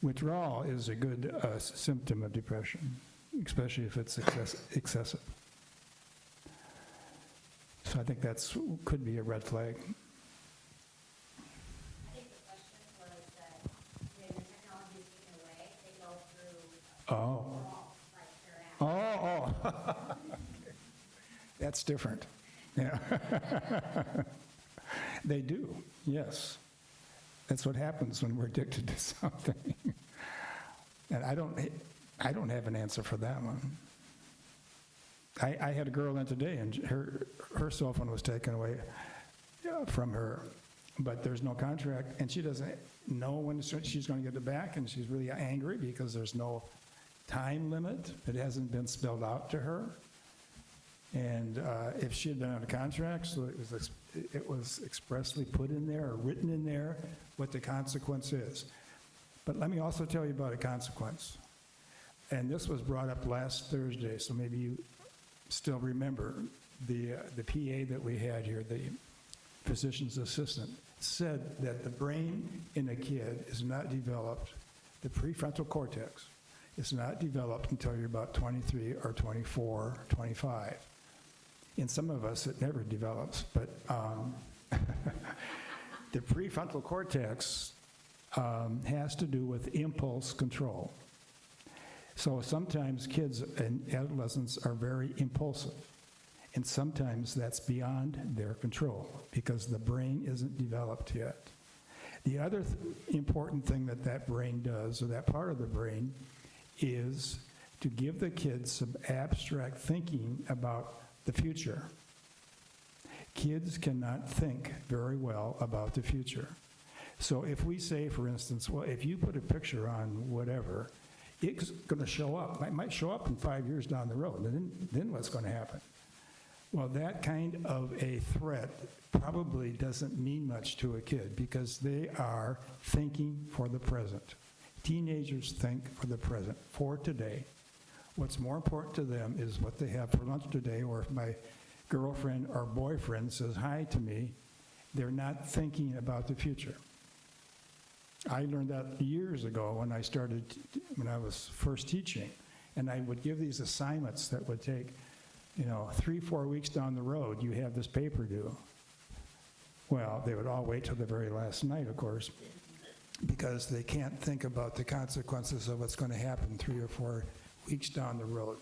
Withdrawal is a good symptom of depression, especially if it's excessive. So I think that's could be a red flag. I think the question was that when the technology is taken away, they go through That's different. Yeah. They do, yes. That's what happens when we're addicted to something. And I don't have an answer for that one. I had a girl in today, and her cell phone was taken away from her, but there's no contract, and she doesn't know when she's going to get it back, and she's really angry because there's no time limit. It hasn't been spelled out to her. And if she had been on a contract, so it was expressly put in there or written in there what the consequence is. But let me also tell you about a consequence. And this was brought up last Thursday, so maybe you still remember the PA that we had here, the physician's assistant, said that the brain in a kid is not developed, the prefrontal cortex is not developed until you're about 23 or 24, 25. In some of us, it never develops, but the prefrontal cortex has to do with impulse control. So sometimes kids and adolescents are very impulsive, and sometimes that's beyond their control because the brain isn't developed yet. The other important thing that brain does, or that part of the brain, is to give the kids some abstract thinking about the future. Kids cannot think very well about the future. So if we say, for instance, well, if you put a picture on whatever, it's going to show up. It might show up in 5 years down the road. And then what's going to happen? Well, that kind of a threat probably doesn't mean much to a kid because they are thinking for the present. Teenagers think for the present, for today. What's more important to them is what they have for lunch today, or if my girlfriend or boyfriend says hi to me, they're not thinking about the future. I learned that years ago when I was first teaching, and I would give these assignments that would take, 3-4 weeks down the road, you have this paper due. Well, they would all wait till the very last night, of course, because they can't think about the consequences of what's going to happen 3 or 4 weeks down the road.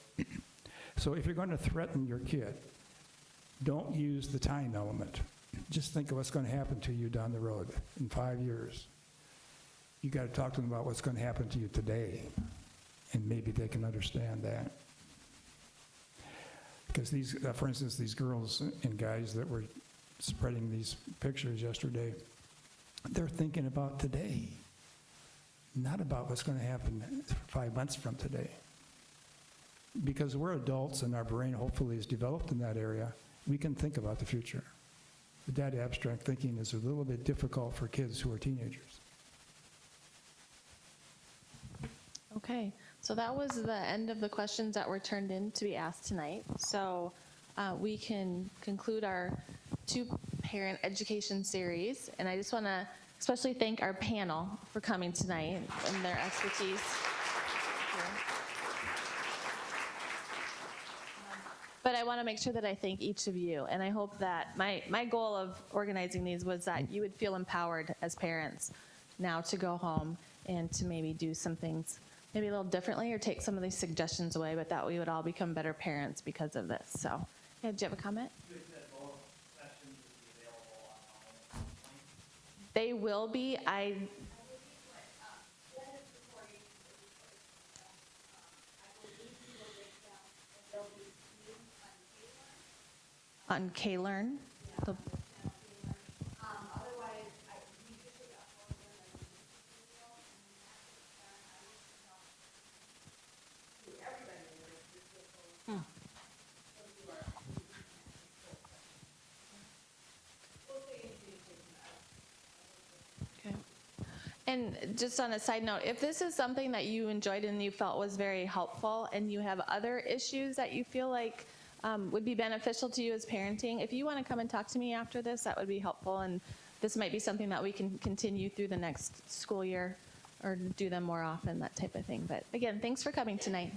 So if you're going to threaten your kid, don't use the time element. Just think of what's going to happen to you down the road in 5 years. You got to talk to them about what's going to happen to you today, and maybe they can understand that. Because these, for instance, these girls and guys that were spreading these pictures yesterday, they're thinking about today, not about what's going to happen 5 months from today. Because we're adults and our brain hopefully is developed in that area, we can think about the future. But that abstract thinking is a little bit difficult for kids who are teenagers. Okay, so that was the end of the questions that were turned in to be asked tonight. So we can conclude our 2-parent education series, and I just want to especially thank our panel for coming tonight and their expertise. But I want to make sure that I thank each of you, and I hope that my goal of organizing these was that you would feel empowered as parents now to go home and to maybe do some things maybe a little differently or take some of these suggestions away, but that we would all become better parents because of this. So, yeah, do you have a comment? They will be. On K-Learn. The- Okay. And just on a side note, if this is something that you enjoyed and you felt was very helpful and you have other issues that you feel like would be beneficial to you as parenting, if you want to come and talk to me after this, that would be helpful. And this might be something that we can continue through the next school year or do them more often, that type of thing. But again, thanks for coming tonight.